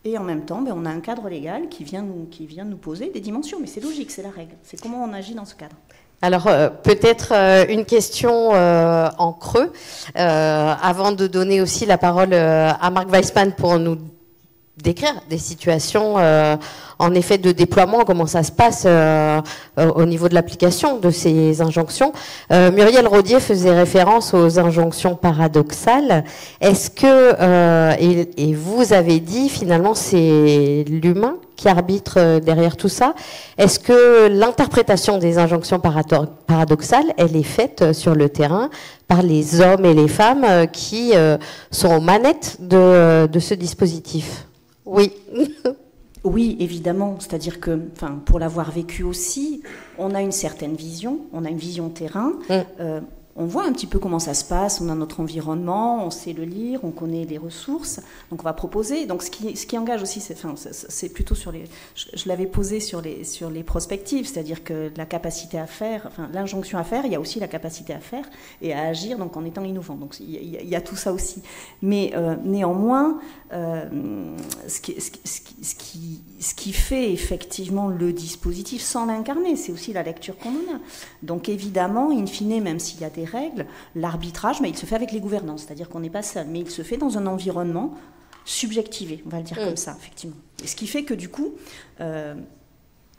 et en même temps, on a un cadre légal qui vient nous poser des dimensions. Mais c'est logique, c'est la règle. C'est comment on agit dans ce cadre. Alors peut-être une question en creux, avant de donner aussi la parole à Marc Weissmann pour nous décrire des situations en effet de déploiement, comment ça se passe au niveau de l'application de ces injonctions. Muriel Rodier faisait référence aux injonctions paradoxales. Est-ce que, et vous avez dit finalement c'est l'humain qui arbitre derrière tout ça, est-ce que l'interprétation des injonctions paradoxales, elle est faite sur le terrain par les hommes et les femmes qui sont aux manettes de ce dispositif ? Oui. Oui, évidemment. C'est-à-dire que, pour l'avoir vécu aussi, on a une certaine vision, on a une vision terrain. On voit un petit peu comment ça se passe, on a notre environnement, on sait le lire, on connaît les ressources, donc on va proposer. Donc ce qui engage aussi, c'est plutôt sur les... Je l'avais posé sur les prospectives, c'est-à-dire que la capacité à faire, l'injonction à faire, il y a aussi la capacité à faire et à agir donc en étant innovant. Donc il y a tout ça aussi. Mais néanmoins, ce qui fait effectivement le dispositif sans l'incarner, c'est aussi la lecture qu'on en a. Donc évidemment, in fine, même s'il y a des règles, l'arbitrage, il se fait avec les gouvernants, c'est-à-dire qu'on n'est pas seul, mais il se fait dans un environnement subjectivé, on va le dire comme ça, effectivement. Et ce qui fait que du coup,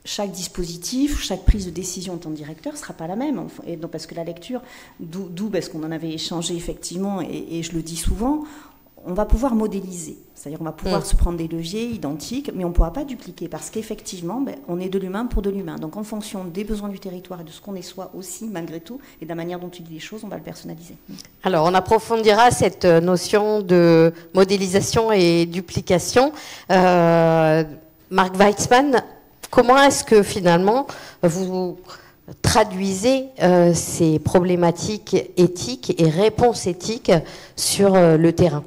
chaque dispositif, chaque prise de décision en tant que directeur ne sera pas la même. Et donc, parce que la lecture, d'où parce qu'on en avait échangé effectivement, et je le dis souvent, on va pouvoir modéliser. C'est-à-dire qu'on va pouvoir se prendre des leviers identiques, mais on ne pourra pas dupliquer, parce qu'effectivement, on est de l'humain pour de l'humain. Donc en fonction des besoins du territoire et de ce qu'on est soi aussi, malgré tout, et de la manière dont il dit les choses, on va le personnaliser. Alors on approfondira cette notion de modélisation et duplication. Marc Weissmann, comment est-ce que finalement vous traduisez ces problématiques éthiques et réponses éthiques sur le terrain ?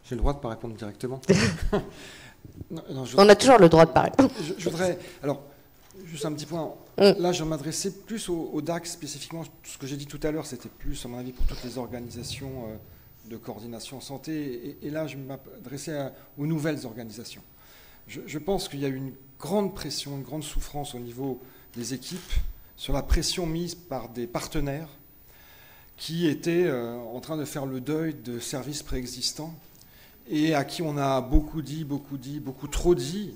J'ai le droit de ne pas répondre directement. On a toujours le droit de pas répondre. Je voudrais... Alors, juste un petit point. Là, je m'adressais plus au DAC spécifiquement. Ce que j'ai dit tout à l'heure, c'était plus, à mon avis, pour toutes les organisations de coordination santé. Et là, je m'adressais aux nouvelles organisations. Je pense qu'il y a eu une grande pression, une grande souffrance au niveau des équipes sur la pression mise par des partenaires qui étaient en train de faire le deuil de services préexistants et à qui on a beaucoup trop dit,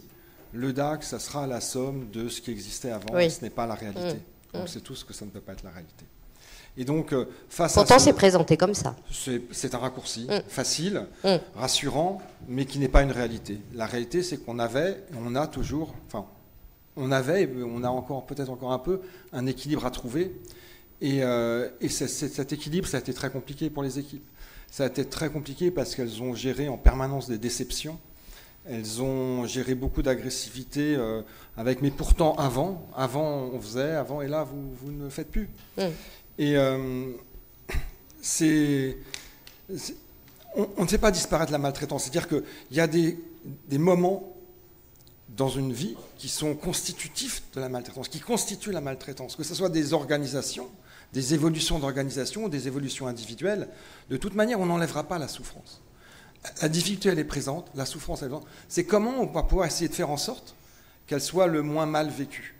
le DAC, ça sera la somme de ce qui existait avant, oui. Ce n'est pas la réalité. Donc c'est tout ce que ça ne peut pas être la réalité. Et donc, pourtant, c'est présenté comme ça. C'est un raccourci facile, rassurant, mais qui n'est pas une réalité. La réalité, c'est qu'on avait, on a toujours, on a peut-être encore un peu, un équilibre à trouver. Et cet équilibre, ça a été très compliqué pour les équipes. Ça a été très compliqué parce qu'elles ont géré en permanence des déceptions. Elles ont géré beaucoup d'agressivité avec, mais pourtant avant on faisait, avant et là vous ne faites plus. Et on ne fait pas disparaître la maltraitance. C'est-à-dire qu'il y a des moments dans une vie qui sont constitutifs de la maltraitance, qui constituent la maltraitance, que ce soit des organisations, des évolutions d'organisation, des évolutions individuelles. De toute manière, on n'enlèvera pas la souffrance. La difficulté, elle est présente, la souffrance, elle est présente. C'est comment on va pouvoir essayer de faire en sorte qu'elle soit le moins mal vécue.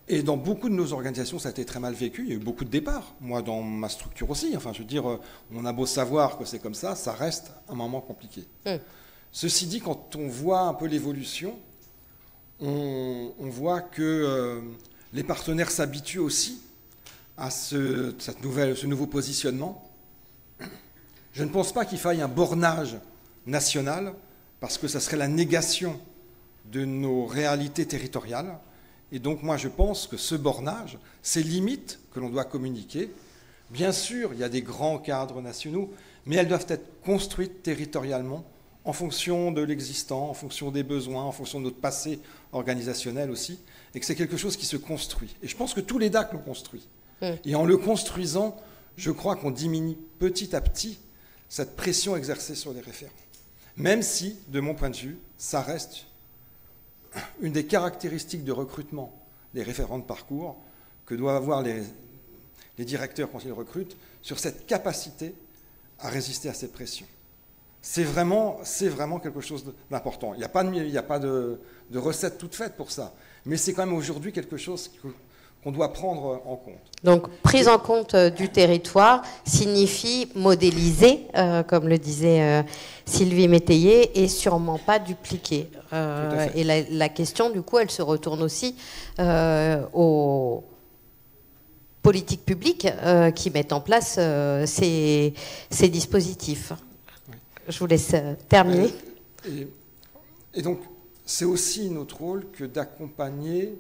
Et dans beaucoup de nos organisations, ça a été très mal vécu. Il y a eu beaucoup de départs. Moi, dans ma structure aussi. Enfin, je veux dire, on a beau savoir que c'est comme ça reste un moment compliqué. Ceci dit, quand on voit un peu l'évolution, on voit que les partenaires s'habituent aussi à ce nouveau positionnement. Je ne pense pas qu'il faille un bornage national, parce que ça serait la négation de nos réalités territoriales. Et donc moi je pense que ce bornage, ces limites que l'on doit communiquer, bien sûr il y a des grands cadres nationaux, mais elles doivent être construites territorialement en fonction de l'existant, en fonction des besoins, en fonction de notre passé organisationnel aussi, et que c'est quelque chose qui se construit. Et je pense que tous les DAC l'ont construit. Et en le construisant, je crois qu'on diminue petit à petit cette pression exercée sur les référents. Même si, de mon point de vue, ça reste une des caractéristiques de recrutement des référents de parcours que doivent avoir les directeurs quand ils recrutent sur cette capacité à résister à ces pressions. C'est vraiment quelque chose d'important. Il n'y a pas de recette toute faite pour ça. Mais c'est quand même aujourd'hui quelque chose qu'on doit prendre en compte. Donc, prise en compte du territoire signifie modéliser, comme le disait Sylvie Métayer, et sûrement pas dupliquer. Et la question, du coup, elle se retourne aussi aux politiques publiques qui mettent en place ces dispositifs. Oui. Je vous laisse terminer. Et donc, c'est aussi notre rôle que d'accompagner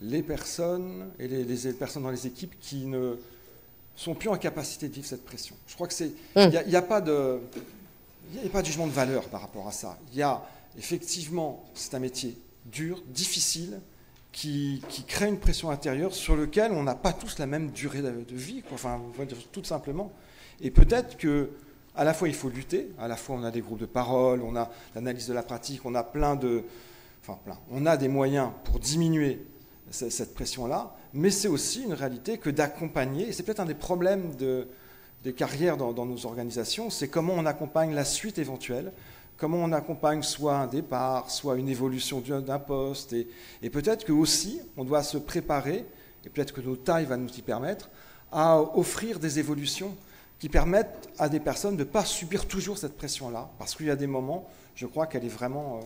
les personnes et les personnes dans les équipes qui ne sont plus en capacité de vivre cette pression. Je crois que il n'y a pas de jugement de valeur par rapport à ça. Il y a effectivement, c'est un métier dur, difficile, qui crée une pression intérieure sur lequel on n'a pas tous la même durée de vie, quoi. Enfin, on va dire tout simplement. Et peut-être que à la fois il faut lutter, à la fois on a des groupes de parole, on a l'analyse de la pratique, on a on a des moyens pour diminuer cette pression-là, mais c'est aussi une réalité que d'accompagner, et c'est peut-être un des problèmes des carrières dans nos organisations, c'est comment on accompagne la suite éventuelle, comment on accompagne soit un départ, soit une évolution d'un poste, et peut-être que aussi on doit se préparer, et peut-être que notre taille va nous y permettre, à offrir des évolutions qui permettent à des personnes de ne pas subir toujours cette pression-là, parce qu'il y a des moments, je crois qu'elle est vraiment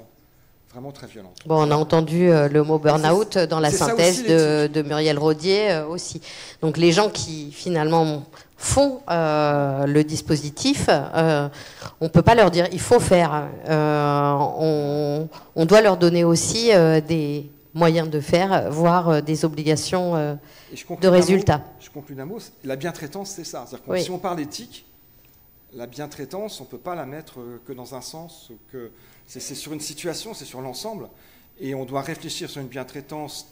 très violente. Bon, on a entendu le mot burn-out dans la synthèse de Muriel Rodier aussi. Donc les gens qui finalement font le dispositif, on ne peut pas leur dire il faut faire. On doit leur donner aussi des moyens de faire, voire des obligations de résultats. Je conclue d'un mot. La bientraitance, c'est ça. C'est-à-dire que si on parle éthique, la bientraitance, on ne peut pas la mettre que dans un sens, que c'est sur une situation, c'est sur l'ensemble, et on doit réfléchir sur une bientraitance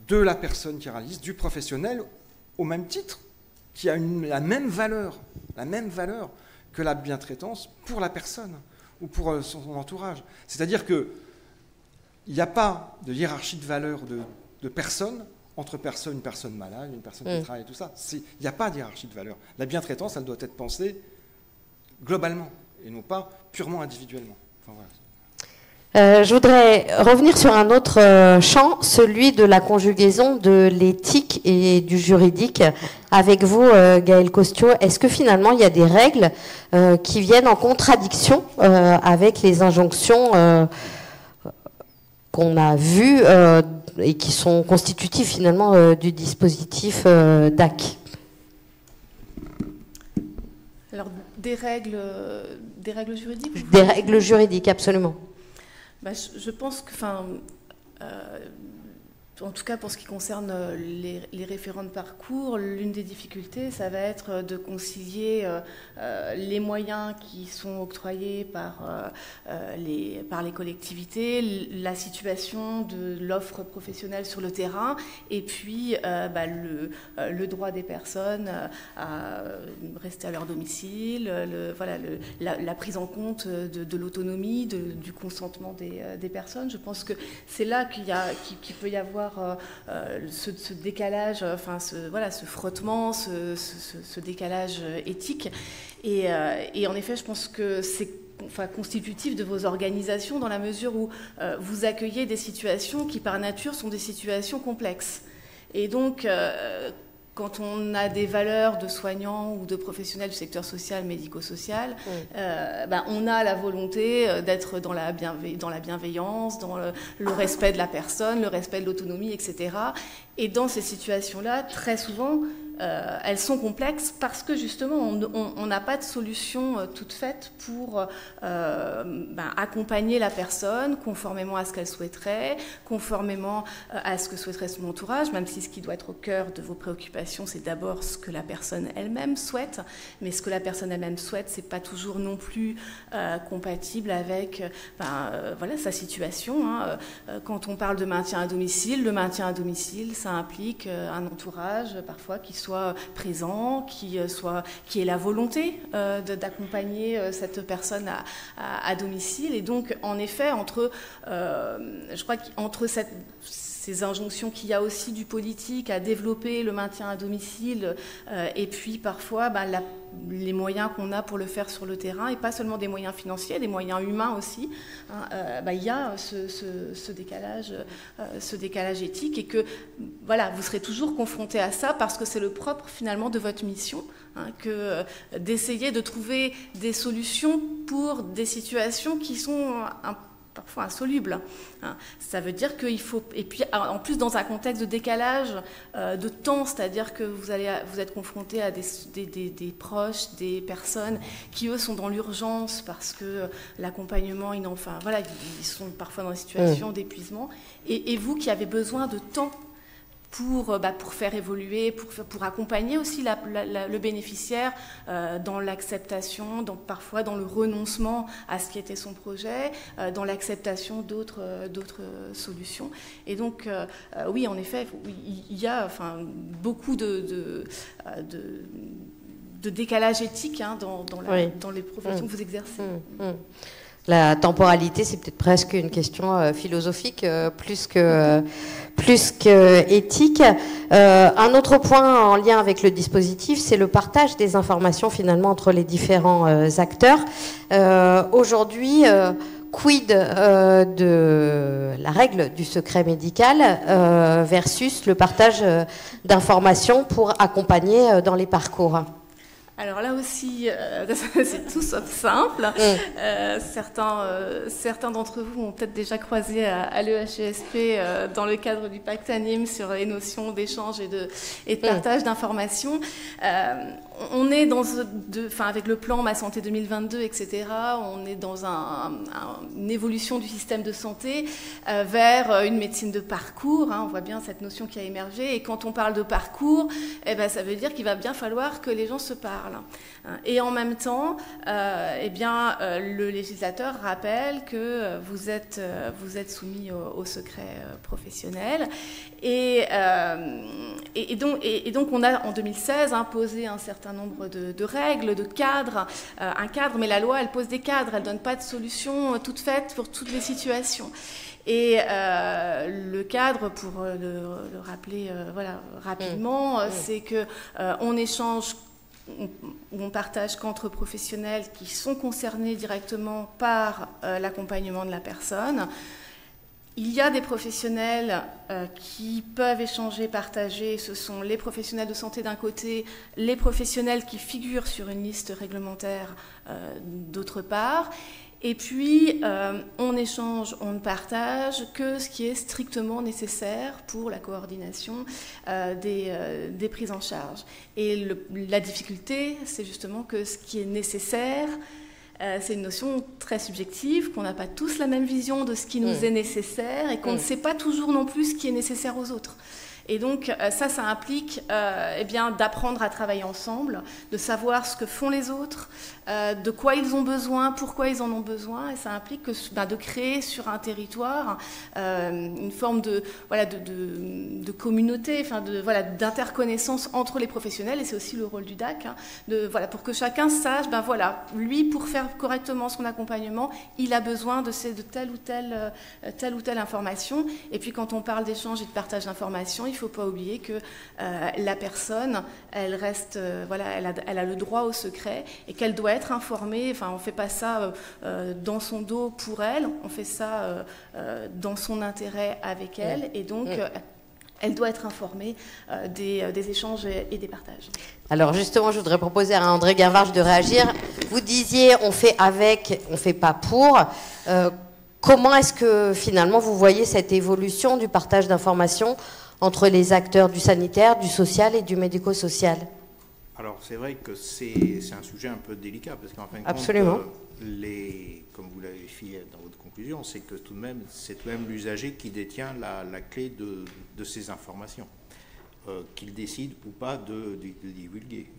de la personne qui réalise, du professionnel, au même titre, qui a la même valeur que la bientraitance pour la personne ou pour son entourage. C'est-à-dire qu'il n'y a pas de hiérarchie de valeur de personnes entre personnes, une personne malade, une personne qui travaille, tout ça. Il n'y a pas de hiérarchie de valeur. La bientraitance, elle doit être pensée globalement et non pas purement individuellement. Enfin, voilà. Je voudrais revenir sur un autre champ, celui de la conjugaison de l'éthique et du juridique. Avec vous, Gaëlle Costio, est-ce que finalement il y a des règles qui viennent en contradiction avec les injonctions qu'on a vues et qui sont constitutives finalement du dispositif DAC? Alors, des règles juridiques? Des règles juridiques, absolument. Je pense que, en tout cas pour ce qui concerne les référents de parcours, l'une des difficultés, ça va être de concilier les moyens qui sont octroyés par les collectivités, la situation de l'offre professionnelle sur le terrain, et puis le droit des personnes à rester à leur domicile, la prise en compte de l'autonomie, du consentement des personnes. Je pense que c'est là qu'il peut y avoir ce décalage, ce frottement, ce décalage éthique. Et en effet, je pense que c'est constitutif de vos organisations dans la mesure où vous accueillez des situations qui, par nature, sont des situations complexes. Et donc, quand on a des valeurs de soignants ou de professionnels du secteur social, médico-social, on a la volonté d'être dans la bienveillance, dans le respect de la personne, le respect de l'autonomie, etc. Et dans ces situations-là, très souvent, elles sont complexes parce que justement, on n'a pas de solution toute faite pour accompagner la personne conformément à ce qu'elle souhaiterait, conformément à ce que souhaiterait son entourage, même si ce qui doit être au cœur de vos préoccupations, c'est d'abord ce que la personne elle-même souhaite. Mais ce que la personne elle-même souhaite, c'est pas toujours non plus compatible avec sa situation. Quand on parle de maintien à domicile, le maintien à domicile, ça implique un entourage parfois qui soit présent, qui ait la volonté d'accompagner cette personne à domicile. Et donc, en effet, je crois qu'entre ces injonctions qu'il y a aussi du politique à développer le maintien à domicile et puis parfois les moyens qu'on a pour le faire sur le terrain, et pas seulement des moyens financiers, des moyens humains aussi, il y a ce décalage éthique, et que voilà, vous serez toujours confronté à ça parce que c'est le propre finalement de votre mission, que d'essayer de trouver des solutions pour des situations qui sont parfois insoluble. Ça veut dire qu'il faut... Et puis, en plus, dans un contexte de décalage de temps, c'est-à-dire que vous êtes confronté à des proches, des personnes qui, eux, sont dans l'urgence parce que l'accompagnement, ils sont parfois dans des situations d'épuisement. Et vous qui avez besoin de temps pour faire évoluer, pour accompagner aussi le bénéficiaire dans l'acceptation, parfois dans le renoncement à ce qui était son projet, dans l'acceptation d'autres solutions. Et donc, oui, en effet, il y a beaucoup de décalage éthique dans les professions que vous exercez. La temporalité, c'est peut-être presque une question philosophique plus que éthique. Un autre point en lien avec le dispositif, c'est le partage des informations finalement entre les différents acteurs. Aujourd'hui, quid de la règle du secret médical versus le partage d'informations pour accompagner dans les parcours? Alors là aussi, c'est tout sauf simple. Certains d'entre vous ont peut-être déjà croisé à l'EHESP dans le cadre du pacte ANIM sur les notions d'échange et de partage d'informations. On est avec le plan Ma Santé 2022, etc., on est dans une évolution du système de santé vers une médecine de parcours. On voit bien cette notion qui a émergé. Et quand on parle de parcours, ça veut dire qu'il va bien falloir que les gens se parlent. Et en même temps, le législateur rappelle que vous êtes soumis au secret professionnel. Et donc, on a en 2016 imposé un certain nombre de règles, de cadres, un cadre, mais la loi, elle pose des cadres, elle ne donne pas de solution toute faite pour toutes les situations. Et le cadre, pour le rappeler rapidement, c'est que on échange, on partage qu'entre professionnels qui sont concernés directement par l'accompagnement de la personne. Il y a des professionnels qui peuvent échanger, partager. Ce sont les professionnels de santé d'un côté, les professionnels qui figurent sur une liste réglementaire d'autre part. Et puis, on échange, on ne partage que ce qui est strictement nécessaire pour la coordination des prises en charge. Et la difficulté, c'est justement que ce qui est nécessaire, c'est une notion très subjective, qu'on n'a pas tous la même vision de ce qui nous est nécessaire et qu'on ne sait pas toujours non plus ce qui est nécessaire aux autres. Et donc ça implique d'apprendre à travailler ensemble, de savoir ce que font les autres, de quoi ils ont besoin, pourquoi ils en ont besoin, et ça implique de créer sur un territoire une forme de communauté, d'interconnaissance entre les professionnels, et c'est aussi le rôle du DAC, pour que chacun sache, lui, pour faire correctement son accompagnement, il a besoin de telle ou telle information. Et puis quand on parle d'échange et de partage d'informations, il ne faut pas oublier que la personne, elle reste, elle a le droit au secret et qu'elle doit être informée. On ne fait pas ça dans son dos pour elle, on fait ça dans son intérêt avec elle, et donc elle doit être informée des échanges et des partages. Alors justement, je voudrais proposer à André Guinvarch de réagir. Vous disiez on fait avec, on ne fait pas pour. Comment est-ce que finalement vous voyez cette évolution du partage d'informations entre les acteurs du sanitaire, du social et du médico-social? Alors c'est vrai que c'est un sujet un peu délicat, parce qu'en fin de Absolument. compte, comme vous l'avez fait dans votre conclusion, c'est que tout de même, c'est tout de même l'usager qui détient la clé de ces informations, qu'il décide ou pas de divulguer.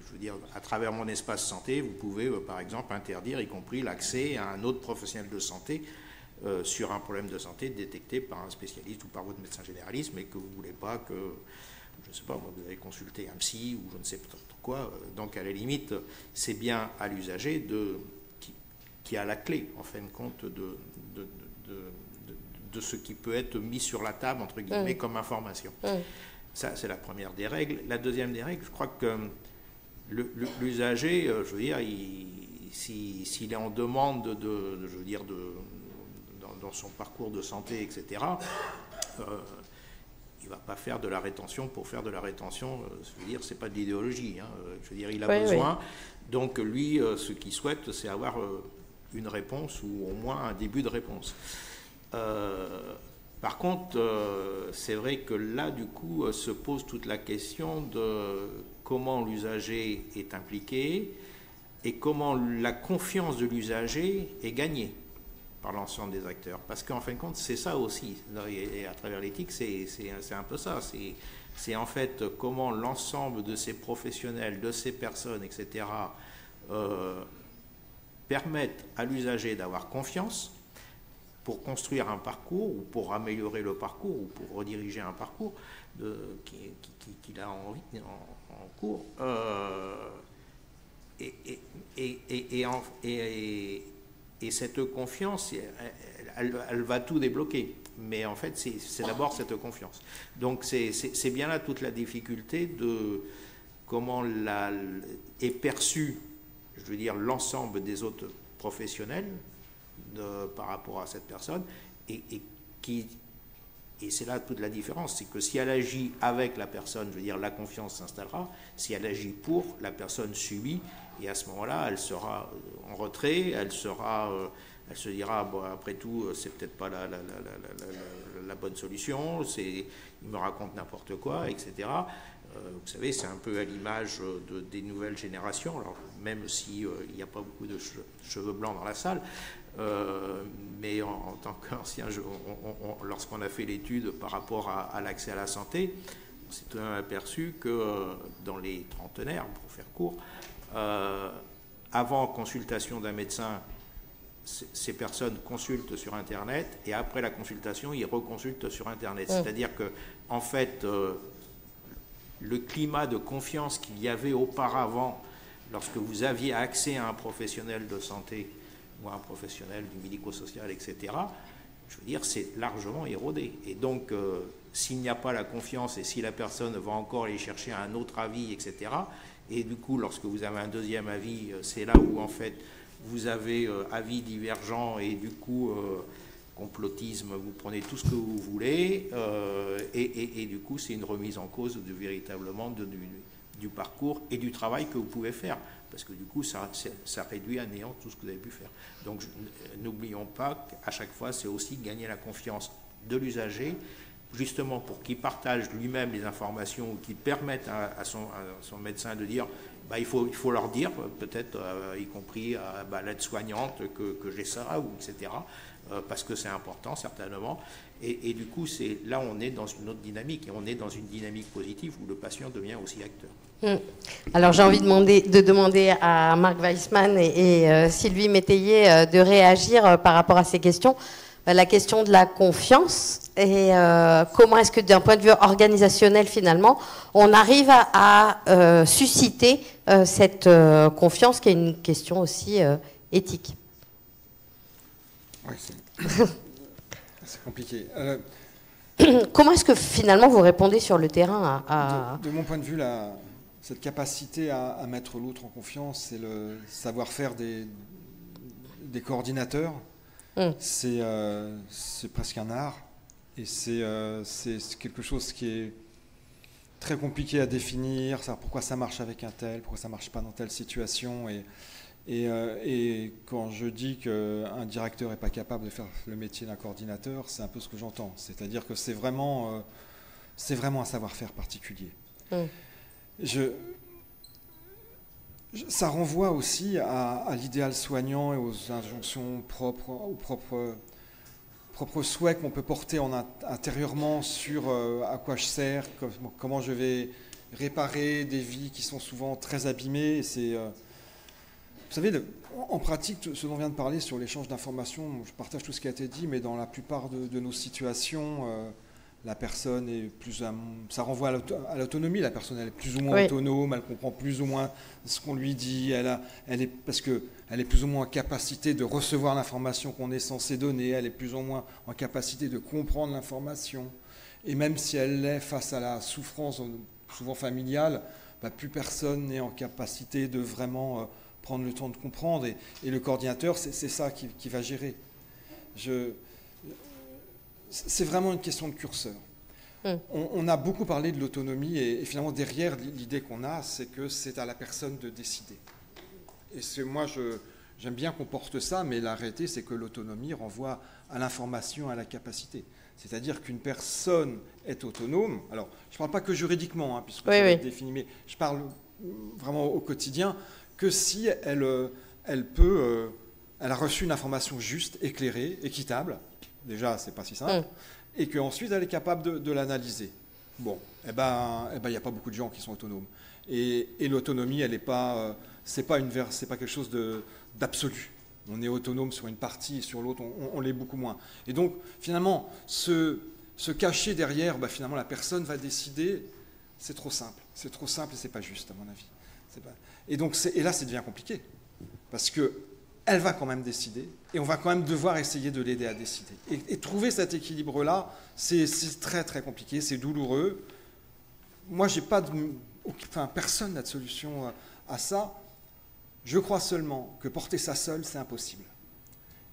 Je veux dire, à travers mon espace santé, vous pouvez par exemple interdire, y compris l'accès à un autre professionnel de santé sur un problème de santé détecté par un spécialiste ou par votre médecin généraliste, mais que vous ne voulez pas que je ne sais pas, vous avez consulté un psy ou je ne sais pas quoi, donc à la limite, c'est bien à l'usager qui a la clé, en fin de compte, de ce qui peut être mis sur la table, entre guillemets, comme information. Ça, c'est la première des règles. La deuxième des règles, je crois que l'usager, je veux dire, s'il est en demande je veux dire, dans son parcours de santé, etc., il ne va pas faire de la rétention pour faire de la rétention. Je veux dire, c'est pas de l'idéologie. Hein. Je veux dire, il a besoin. Oui. Donc, lui, ce qu'il souhaite, c'est avoir une réponse ou au moins un début de réponse. Par contre, c'est vrai que là, du coup, se pose toute la question de comment l'usager est impliqué et comment la confiance de l'usager est gagnée par l'ensemble des acteurs. Parce qu'en fin de compte, c'est ça aussi. Et à travers l'éthique, c'est un peu ça. C'est en fait comment l'ensemble de ces professionnels, de ces personnes, etc., permettent à l'usager d'avoir confiance pour construire un parcours ou pour améliorer le parcours ou pour rediriger un parcours qu'il a envie en cours. Et cette confiance, elle va tout débloquer. Mais en fait, c'est d'abord cette confiance. Donc c'est bien là toute la difficulté de comment est perçu, je veux dire, l'ensemble des autres professionnels par rapport à cette personne. Et c'est là toute la différence. C'est que si elle agit avec la personne, je veux dire, la confiance s'installera. Si elle agit pour, la personne subit. Et à ce moment-là, elle sera en retrait, elle se dira, bon, après tout, c'est peut-être pas la bonne solution, il me raconte n'importe quoi, etc. Vous savez, c'est un peu à l'image des nouvelles générations, alors même s'il n'y a pas beaucoup de cheveux blancs dans la salle, mais en tant qu'ancien, lorsqu'on a fait l'étude par rapport à l'accès à la santé, on s'est tout de même aperçu que dans les trentenaires, pour faire court, avant consultation d'un médecin, ces personnes consultent sur Internet et après la consultation, ils reconsultent sur Internet. C'est-à-dire que, en fait, le climat de confiance qu'il y avait auparavant, lorsque vous aviez accès à un professionnel de santé ou à un professionnel du médico-social, etc., je veux dire, c'est largement érodé. Et donc, s'il n'y a pas la confiance et si la personne va encore aller chercher un autre avis, etc., et du coup, lorsque vous avez un deuxième avis, c'est là où, en fait, vous avez avis divergents et du coup, complotisme, vous prenez tout ce que vous voulez, et du coup, c'est une remise en cause véritablement du parcours et du travail que vous pouvez faire. Parce que du coup, ça réduit à néant tout ce que vous avez pu faire. Donc, n'oublions pas qu'à chaque fois, c'est aussi gagner la confiance de l'usager, justement pour qu'il partage lui-même les informations ou qu'il permette à son médecin de dire, bah, il faut leur dire, peut-être, y compris à l'aide-soignante, que j'ai ça, ou etc., parce que c'est important, certainement. Et du coup, là, on est dans une autre dynamique, et on est dans une dynamique positive où le patient devient aussi acteur. Alors, j'ai envie de demander à Marc Weissman et Sylvie Métayer de réagir par rapport à ces questions. La question de la confiance et comment est-ce que d'un point de vue organisationnel finalement on arrive à susciter cette confiance qui est une question aussi éthique. Oui, c'est compliqué. Comment est-ce que finalement vous répondez sur le terrain de mon point de vue, cette capacité à mettre l'autre en confiance, c'est le savoir-faire des coordinateurs. C'est presque un art et c'est quelque chose qui est très compliqué à définir, savoir pourquoi ça marche avec un tel, pourquoi ça ne marche pas dans telle situation et quand je dis qu'un directeur n'est pas capable de faire le métier d'un coordinateur, c'est un peu ce que j'entends, c'est-à-dire que c'est vraiment un savoir-faire particulier. Ça renvoie aussi à l'idéal soignant et aux injonctions propres, aux propres souhaits qu'on peut porter intérieurement sur à quoi je sers, comment je vais réparer des vies qui sont souvent très abîmées. Vous savez, en pratique, ce dont on vient de parler sur l'échange d'informations, je partage tout ce qui a été dit, mais dans la plupart de nos situations, la personne est plus... ça renvoie à l'autonomie, la personne elle est plus ou moins autonome, elle comprend plus ou moins ce qu'on lui dit, parce qu'elle est plus ou moins en capacité de recevoir l'information qu'on est censé donner, elle est plus ou moins en capacité de comprendre l'information. Et même si elle est face à la souffrance, souvent familiale, plus personne n'est en capacité de vraiment prendre le temps de comprendre. Et le coordinateur, c'est ça qui va gérer. C'est vraiment une question de curseur. On a beaucoup parlé de l'autonomie et finalement derrière l'idée qu'on a, c'est que c'est à la personne de décider. Et moi, j'aime bien qu'on porte ça, mais la réalité, c'est que l'autonomie renvoie à l'information, à la capacité. C'est-à-dire qu'une personne est autonome. Alors, je ne parle pas que juridiquement, puisque ça va être défini, mais je parle vraiment au quotidien, que si elle a reçu une information juste, éclairée, équitable. Déjà, c'est pas si simple. Et qu'ensuite, elle est capable de l'analyser. Bon, il n'y a pas beaucoup de gens qui sont autonomes. Et l'autonomie, elle n'est pas, c'est pas quelque chose d'absolu. On est autonome sur une partie et sur l'autre, on l'est beaucoup moins. Et donc, finalement, se cacher derrière, finalement, la personne va décider, c'est trop simple. C'est trop simple et c'est pas juste, à mon avis. Et là, ça devient compliqué. Parce que elle va quand même décider, et on va quand même devoir essayer de l'aider à décider. Et trouver cet équilibre-là, c'est très très compliqué, c'est douloureux. Moi, personne n'a de solution à ça. Je crois seulement que porter ça seul, c'est impossible.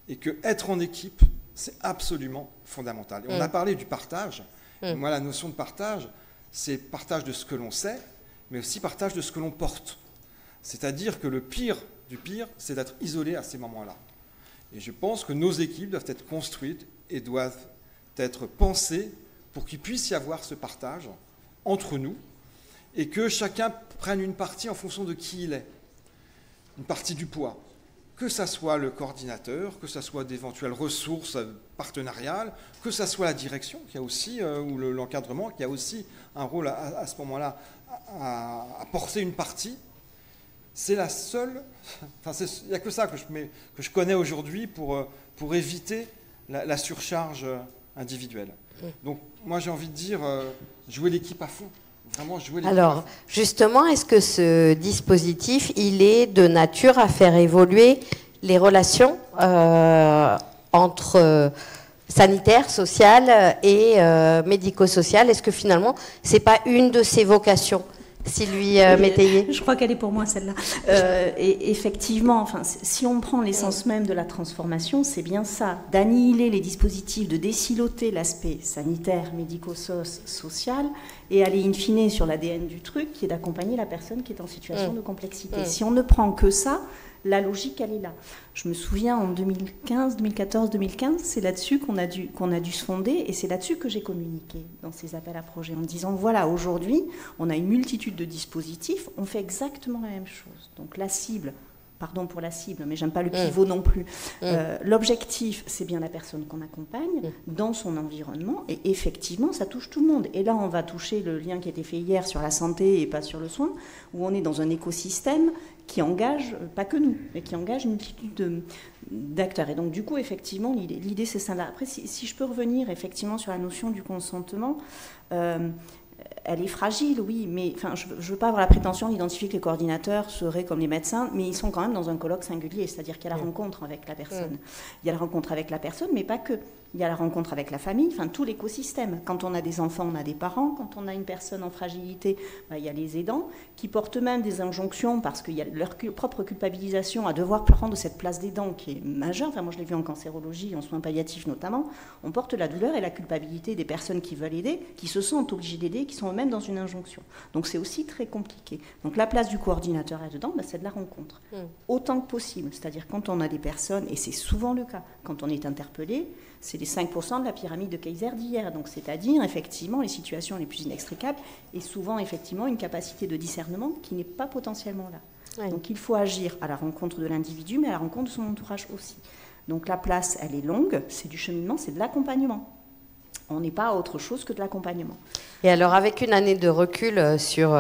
Et qu'être en équipe, c'est absolument fondamental. Et on a parlé du partage. Moi, la notion de partage, c'est partage de ce que l'on sait, mais aussi partage de ce que l'on porte. C'est-à-dire que le pire du pire, c'est d'être isolé à ces moments-là. Et je pense que nos équipes doivent être construites et doivent être pensées pour qu'il puisse y avoir ce partage entre nous et que chacun prenne une partie en fonction de qui il est, une partie du poids. Que ça soit le coordinateur, que ça soit d'éventuelles ressources partenariales, que ça soit la direction qui a aussi, ou l'encadrement qui a aussi un rôle à ce moment-là à porter une partie. C'est la seule... il n'y a que ça que je connais aujourd'hui pour éviter la surcharge individuelle. Donc, moi, j'ai envie de dire, jouer l'équipe à fond. Vraiment jouer l'équipe à fond. Justement, est-ce que ce dispositif, il est de nature à faire évoluer les relations entre sanitaires, sociales et médico-sociales? Est-ce que finalement, ce n'est pas une de ses vocations ? Sylvie Métayer. Je crois qu'elle est pour moi celle-là. Et effectivement, si on prend l'essence même de la transformation, c'est bien ça, d'annihiler les dispositifs, de désiloter l'aspect sanitaire, médico-social et aller in fine sur l'ADN du truc, qui est d'accompagner la personne qui est en situation de complexité. Si on ne prend que ça, la logique, elle est là. Je me souviens en 2015, 2014, 2015, c'est là-dessus qu'on a dû se fonder, et c'est là-dessus que j'ai communiqué dans ces appels à projets, en disant, voilà, aujourd'hui, on a une multitude de dispositifs, on fait exactement la même chose. Donc la cible, pardon pour la cible, mais j'aime pas le pivot non plus. L'objectif, c'est bien la personne qu'on accompagne dans son environnement, et effectivement, ça touche tout le monde. Et là, on va toucher le lien qui a été fait hier sur la santé et pas sur le soin, où on est dans un écosystème qui engage, pas que nous, mais qui engage une multitude d'acteurs. Et donc, du coup, effectivement, l'idée, c'est ça là. Après, si je peux revenir, effectivement, sur la notion du consentement, elle est fragile, oui, mais je ne veux pas avoir la prétention d'identifier que les coordinateurs seraient comme les médecins, mais ils sont quand même dans un colloque singulier, c'est-à-dire qu'il y a la rencontre avec la personne. Il y a la rencontre avec la personne, mais pas que. Il y a la rencontre avec la famille, tout l'écosystème. Quand on a des enfants, on a des parents. Quand on a une personne en fragilité, il y a les aidants qui portent même des injonctions parce qu'il y a leur propre culpabilisation à devoir prendre cette place d'aidant qui est majeure. Moi, je l'ai vu en cancérologie, en soins palliatifs notamment. On porte la douleur et la culpabilité des personnes qui veulent aider, qui se sentent obligées d'aider, qui sont eux-mêmes dans une injonction. Donc, c'est aussi très compliqué. Donc, la place du coordinateur là-dedans, c'est de la rencontre. Autant que possible. C'est-à-dire quand on a des personnes, et c'est souvent le cas, quand on est interpellé, c'est les 5% de la pyramide de Kaiser d'hier. Donc, c'est-à-dire, effectivement, les situations les plus inextricables et souvent, effectivement, une capacité de discernement qui n'est pas potentiellement là. Oui. Donc, il faut agir à la rencontre de l'individu, mais à la rencontre de son entourage aussi. Donc, la place, elle est longue, c'est du cheminement, c'est de l'accompagnement. On n'est pas à autre chose que de l'accompagnement. Et alors, avec une année de recul sur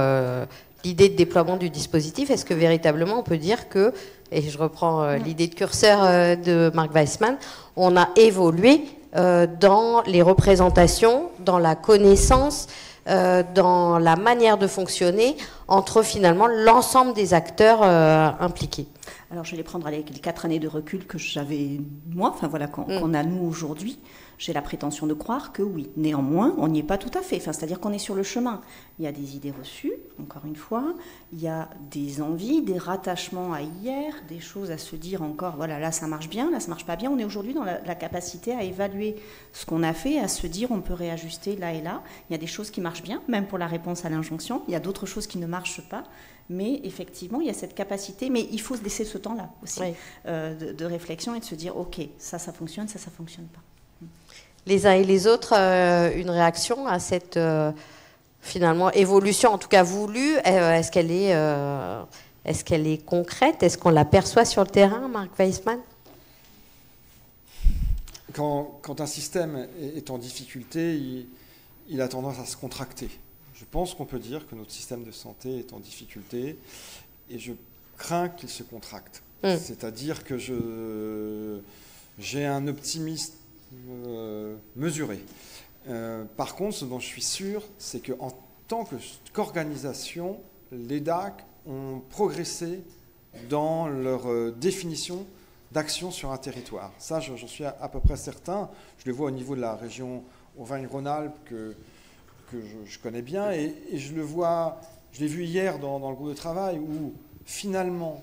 l'idée de déploiement du dispositif, est-ce que véritablement on peut dire que, et je reprends l'idée de curseur de Marc Weissman, on a évolué dans les représentations, dans la connaissance, dans la manière de fonctionner entre finalement l'ensemble des acteurs impliqués. Alors je vais les prendre avec les 4 années de recul que j'avais moi, enfin voilà, qu'on a nous aujourd'hui. J'ai la prétention de croire que oui. Néanmoins, on n'y est pas tout à fait. Enfin, c'est-à-dire qu'on est sur le chemin. Il y a des idées reçues, encore une fois. Il y a des envies, des rattachements à hier, des choses à se dire encore, voilà, là ça marche bien, là ça marche pas bien. On est aujourd'hui dans la capacité à évaluer ce qu'on a fait, à se dire on peut réajuster là et là. Il y a des choses qui marchent bien, même pour la réponse à l'injonction. Il y a d'autres choses qui ne marchent pas. Mais effectivement, il y a cette capacité, mais il faut se laisser ce temps-là aussi, oui. de réflexion et de se dire, ok, ça fonctionne, ça fonctionne pas. Les uns et les autres, une réaction à cette finalement évolution, en tout cas voulue. Est-ce qu'elle est concrète? Est-ce qu'on l'aperçoit sur le terrain, Marc Weissmann? Quand un système est en difficulté, il a tendance à se contracter. Je pense qu'on peut dire que notre système de santé est en difficulté et je crains qu'il se contracte. C'est-à-dire que j'ai un optimisme mesuré. Par contre, ce dont je suis sûr, c'est qu'en tant qu'organisation, les DAC ont progressé dans leur définition d'action sur un territoire. Ça, j'en suis à peu près certain. Je le vois au niveau de la région Auvergne-Rhône-Alpes que je connais bien, et je l'ai vu hier dans le groupe de travail où finalement,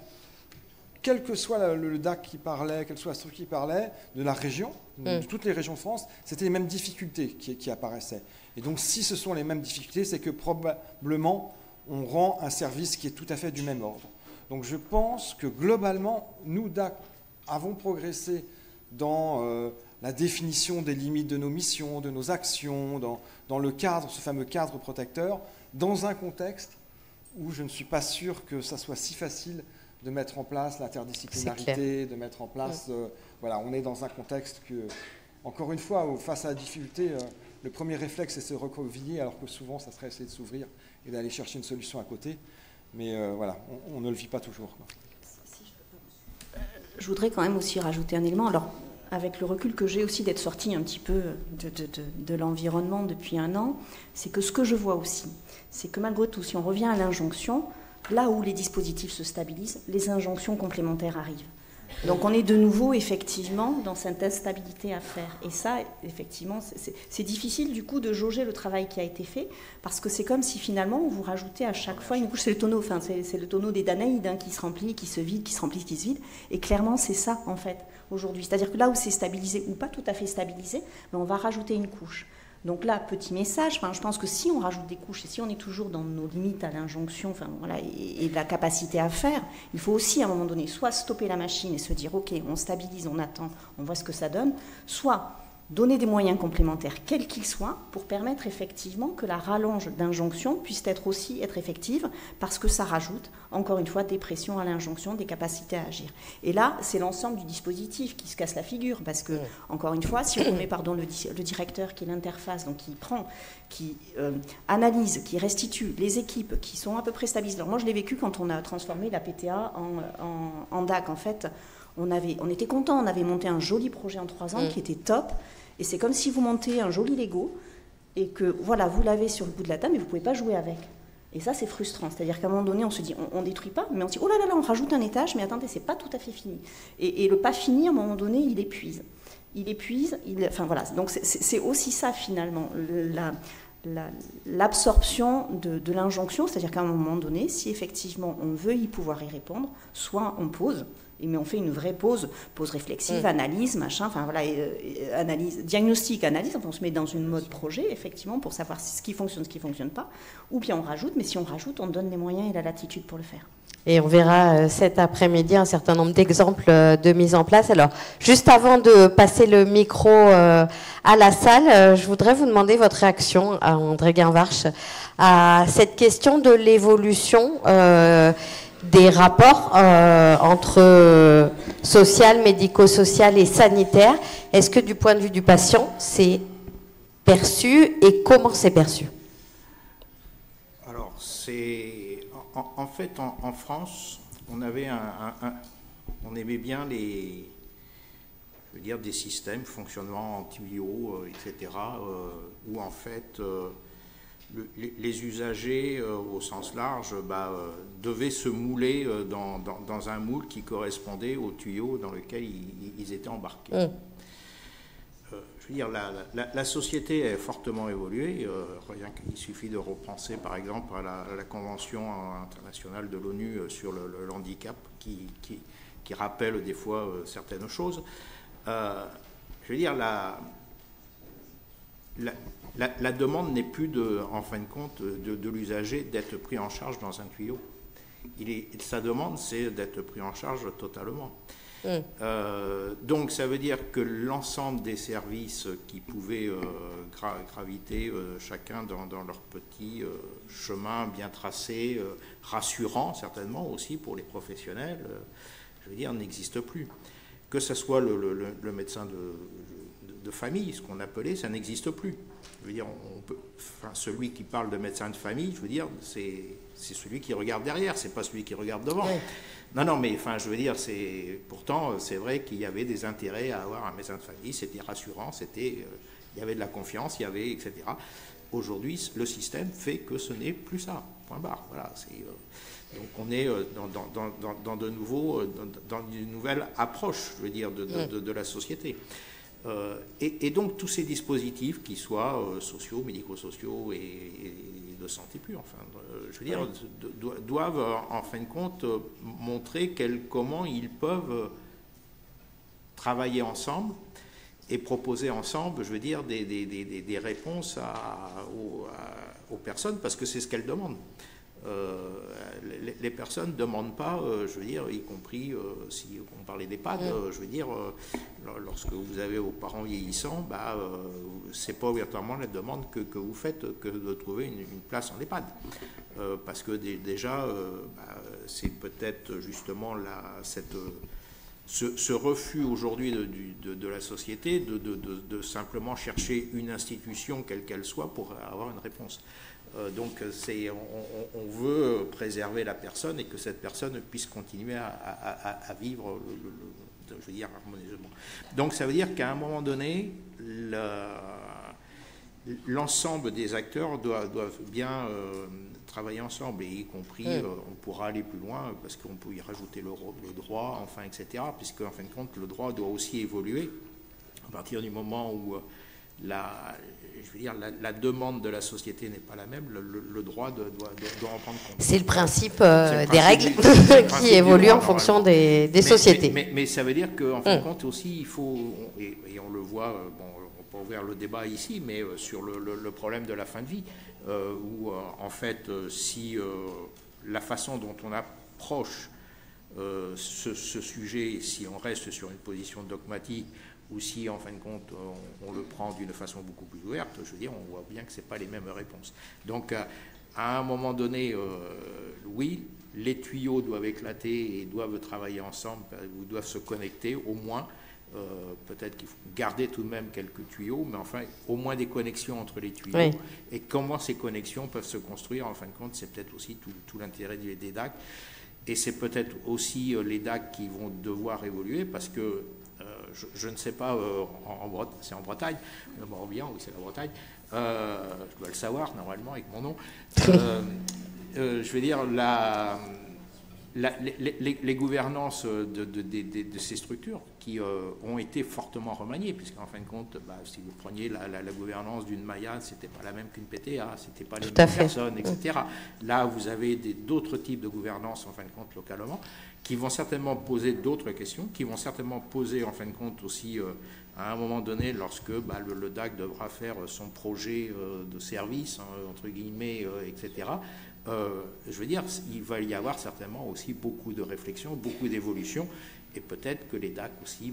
quel que soit le DAC qui parlait, quelle que soit la structure qui parlait, de la région, de toutes les régions de France, c'était les mêmes difficultés qui apparaissaient. Et donc si ce sont les mêmes difficultés, c'est que probablement on rend un service qui est tout à fait du même ordre. Donc je pense que globalement, nous DAC avons progressé dans la définition des limites de nos missions, de nos actions, dans le cadre, ce fameux cadre protecteur, dans un contexte où je ne suis pas sûr que ça soit si facile de mettre en place l'interdisciplinarité, de mettre en place... voilà, on est dans un contexte que, encore une fois, où, face à la difficulté, le premier réflexe, c'est se recroqueviller, alors que souvent, ça serait essayer de s'ouvrir et d'aller chercher une solution à côté. Mais voilà, on ne le vit pas toujours, quoi. Je voudrais quand même aussi rajouter un élément. Alors, avec le recul que j'ai aussi d'être sortie un petit peu de l'environnement depuis un an, c'est que ce que je vois aussi, c'est que malgré tout, si on revient à l'injonction, là où les dispositifs se stabilisent, les injonctions complémentaires arrivent. Donc on est de nouveau effectivement dans cette instabilité à faire. Et ça, effectivement, c'est difficile du coup de jauger le travail qui a été fait, parce que c'est comme si finalement on vous rajoutait à chaque fois une couche, c'est le tonneau, enfin c'est le tonneau des Danaïdes qui se remplit, qui se vide, qui se remplit, qui se vide. Et clairement c'est ça en fait aujourd'hui. C'est-à-dire que là où c'est stabilisé ou pas tout à fait stabilisé, on va rajouter une couche. Donc là, petit message, je pense que si on rajoute des couches et si on est toujours dans nos limites à l'injonction voilà, et de la capacité à faire, il faut aussi à un moment donné soit stopper la machine et se dire ok, on stabilise, on attend, on voit ce que ça donne, soit donner des moyens complémentaires, quels qu'ils soient, pour permettre effectivement que la rallonge d'injonction puisse aussi être effective, parce que ça rajoute, encore une fois, des pressions à l'injonction, des capacités à agir. Et là, c'est l'ensemble du dispositif qui se casse la figure, parce que, encore une fois, si on met le directeur qui est l'interface, donc qui analyse, qui restitue les équipes qui sont à peu près stabilisées. Alors moi, je l'ai vécu quand on a transformé la PTA en DAC, en fait. On était contents, on avait monté un joli projet en 3 ans qui était top. Et c'est comme si vous montez un joli Lego et que voilà, vous l'avez sur le bout de la table, mais vous ne pouvez pas jouer avec. Et ça, c'est frustrant. C'est-à-dire qu'à un moment donné, on se dit, on ne détruit pas, mais on se dit, oh là là, on rajoute un étage, mais attendez, ce n'est pas tout à fait fini. Et le pas fini, à un moment donné, il épuise. Enfin voilà. Donc c'est aussi ça, finalement, l'absorption de l'injonction. C'est-à-dire qu'à un moment donné, si effectivement on veut y pouvoir y répondre, soit on pose, mais on fait une vraie pause réflexive, analyse, machin, enfin voilà, analyse, diagnostic, analyse, on se met dans une mode projet, effectivement, pour savoir ce qui fonctionne pas, ou bien on rajoute, mais si on rajoute, on donne les moyens et la latitude pour le faire. Et on verra cet après-midi un certain nombre d'exemples de mise en place. Alors, juste avant de passer le micro à la salle, je voudrais vous demander votre réaction, à André Guinvarch, à cette question de l'évolution des rapports entre social, médico-social et sanitaire. Est-ce que du point de vue du patient, c'est perçu et comment c'est perçu? Alors, en fait, en France, on avait on aimait bien je veux dire, des systèmes, fonctionnement en tuyaux, etc., où en fait les usagers, au sens large, devaient se mouler dans un moule qui correspondait au tuyau dans lequel ils étaient embarqués. Je veux dire, la société est fortement évoluée. Rien qu'il suffit de repenser, par exemple, à la Convention internationale de l'ONU sur le handicap, qui rappelle des fois certaines choses. Je veux dire, la demande n'est plus, en fin de compte, de l'usager d'être pris en charge dans un tuyau. Sa demande, c'est d'être pris en charge totalement. Donc, ça veut dire que l'ensemble des services qui pouvaient graviter chacun dans leur petit chemin bien tracé, rassurant certainement aussi pour les professionnels, je veux dire, n'existe plus. Que ce soit le médecin de famille, ce qu'on appelait, ça n'existe plus. Je veux dire, celui qui parle de médecin de famille, je veux dire, c'est celui qui regarde derrière, c'est pas celui qui regarde devant. Ouais. Non, mais je veux dire, pourtant, c'est vrai qu'il y avait des intérêts à avoir un médecin de famille, c'était rassurant, il y avait de la confiance, etc. Aujourd'hui, le système fait que ce n'est plus ça. Point barre. Voilà. Donc on est dans une nouvelle approche, je veux dire, de la société. Et donc tous ces dispositifs, qui soient sociaux, médico-sociaux et de santé pure, je veux dire, doivent en fin de compte montrer comment ils peuvent travailler ensemble et proposer ensemble, je veux dire, des réponses aux personnes, parce que c'est ce qu'elles demandent. Les personnes ne demandent pas, je veux dire, y compris si on parlait d'EHPAD, je veux dire, lorsque vous avez vos parents vieillissants, c'est pas obligatoirement la demande que vous faites que de trouver une place en EHPAD. Parce que déjà, c'est peut-être justement ce refus aujourd'hui de la société de simplement chercher une institution, quelle qu'elle soit, pour avoir une réponse. Donc on veut préserver la personne et que cette personne puisse continuer à vivre, je veux dire, harmonieusement. Donc ça veut dire qu'à un moment donné, l'ensemble des acteurs doivent bien travailler ensemble, et y compris, on pourra aller plus loin, parce qu'on peut y rajouter le droit, etc., puisque en fin de compte, le droit doit aussi évoluer à partir du moment où je veux dire, la demande de la société n'est pas la même, le droit doit en prendre compte. C'est le principe des règles qui évoluent en fonction des sociétés. Mais ça veut dire qu'en fin de compte aussi, il faut, et on le voit, on peut ouvrir le débat ici, mais sur le problème de la fin de vie, où en fait, si la façon dont on approche ce sujet, si on reste sur une position dogmatique, ou si, en fin de compte, on le prend d'une façon beaucoup plus ouverte, je veux dire, on voit bien que ce n'est pas les mêmes réponses. Donc, à un moment donné, oui, les tuyaux doivent éclater et doivent travailler ensemble, ou doivent se connecter, au moins. Peut-être qu'il faut garder tout de même quelques tuyaux, mais enfin, au moins des connexions entre les tuyaux. Oui. Et comment ces connexions peuvent se construire, en fin de compte, c'est peut-être aussi tout l'intérêt des DAC. Et c'est peut-être aussi les DAC qui vont devoir évoluer, parce que je ne sais pas, c'est en Bretagne, Morbihan, oui, c'est la Bretagne, je dois le savoir normalement avec mon nom. Je veux dire, les gouvernances de ces structures qui ont été fortement remaniées, puisqu'en fin de compte, si vous preniez la gouvernance d'une Maya, c'était pas la même qu'une PTA, c'était pas les mêmes personnes, etc. Là, vous avez d'autres types de gouvernance, en fin de compte, localement, qui vont certainement poser d'autres questions, qui vont certainement poser, en fin de compte, aussi, à un moment donné, lorsque le DAC devra faire son projet de service, entre guillemets, etc., je veux dire, il va y avoir certainement aussi beaucoup de réflexions, beaucoup d'évolutions, et peut-être que les DAC aussi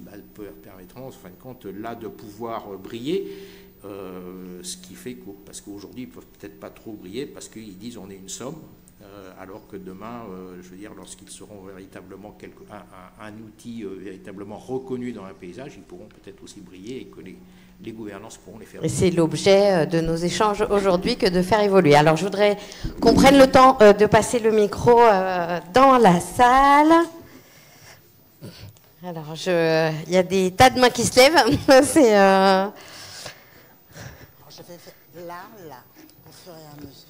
permettront, en fin de compte, là, de pouvoir briller, ce qui fait que, parce qu'aujourd'hui, ils ne peuvent peut-être pas trop briller, parce qu'ils disent on est une somme, alors que demain, je veux dire, lorsqu'ils seront véritablement un outil véritablement reconnu dans un paysage, ils pourront peut-être aussi briller, et que les gouvernances pourront les faire. Et c'est l'objet de nos échanges aujourd'hui, que de faire évoluer. Alors, je voudrais qu'on prenne le temps de passer le micro dans la salle. Alors, il y a des tas de mains qui se lèvent. C'est... Alors, je vais faire là, au fur et à mesure.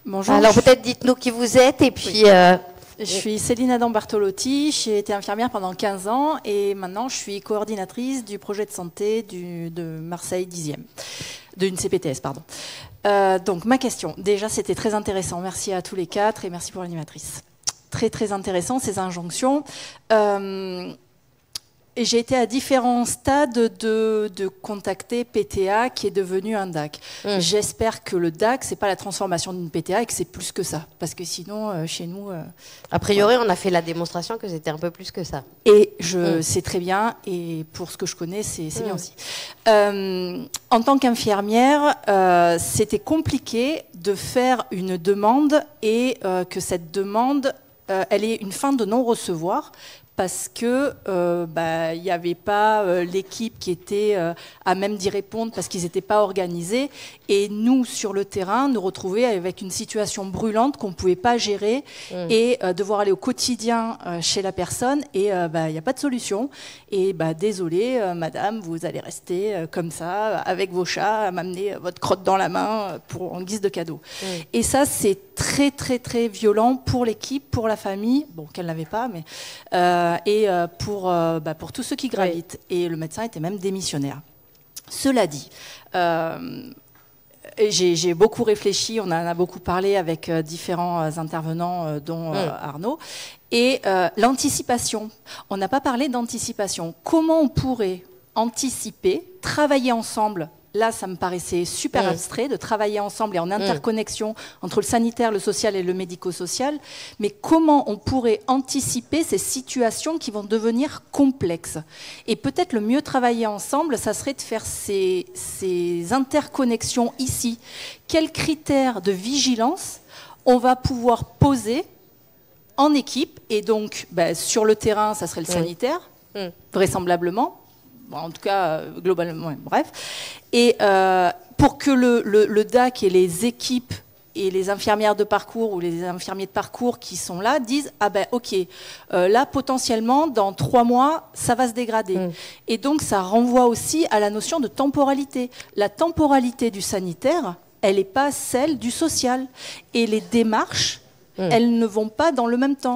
Bonjour. Alors, peut-être dites-nous qui vous êtes et puis... Je suis Céline Adam Bartolotti, j'ai été infirmière pendant 15 ans et maintenant je suis coordinatrice du projet de santé de Marseille 10e, d'une CPTS, pardon. Donc ma question, déjà c'était très intéressant, merci à tous les quatre et merci pour l'animatrice. Très très intéressant ces injonctions. Et j'ai été à différents stades de contacter PTA qui est devenu un DAC. J'espère que le DAC, c'est pas la transformation d'une PTA et que c'est plus que ça. Parce que sinon, chez nous... A priori, on a fait la démonstration que c'était un peu plus que ça. Et je sais très bien, et pour ce que je connais, c'est bien aussi. En tant qu'infirmière, c'était compliqué de faire une demande et que cette demande, elle ait une fin de non-recevoir. Parce que il n'y avait pas l'équipe qui était à même d'y répondre parce qu'ils n'étaient pas organisés. Et nous, sur le terrain, nous retrouver avec une situation brûlante qu'on ne pouvait pas gérer et devoir aller au quotidien chez la personne. Et il n'y a pas de solution. Et désolé, madame, vous allez rester comme ça, avec vos chats, à m'amener votre crotte dans la main en guise de cadeau. Et ça, c'est très, très, très violent pour l'équipe, pour la famille, bon, qu'elle n'avait pas, mais... pour tous ceux qui gravitent. Oui. Et le médecin était même démissionnaire. Cela dit, j'ai beaucoup réfléchi, on en a beaucoup parlé avec différents intervenants, dont Arnaud, et l'anticipation. On n'a pas parlé d'anticipation. Comment on pourrait anticiper, travailler ensemble? Là, ça me paraissait super abstrait de travailler ensemble et en interconnexion entre le sanitaire, le social et le médico-social. Mais comment on pourrait anticiper ces situations qui vont devenir complexes? Et peut-être le mieux travailler ensemble, ça serait de faire ces interconnexions ici. Quels critères de vigilance on va pouvoir poser en équipe? Et donc, sur le terrain, ça serait le sanitaire, vraisemblablement. Bon, en tout cas, globalement, bref. Et pour que le DAC et les équipes et les infirmières de parcours ou les infirmiers de parcours qui sont là disent « Ah ben ok, là potentiellement dans 3 mois, ça va se dégrader ». Et donc ça renvoie aussi à la notion de temporalité. La temporalité du sanitaire, elle n'est pas celle du social. Et les démarches, elles ne vont pas dans le même temps.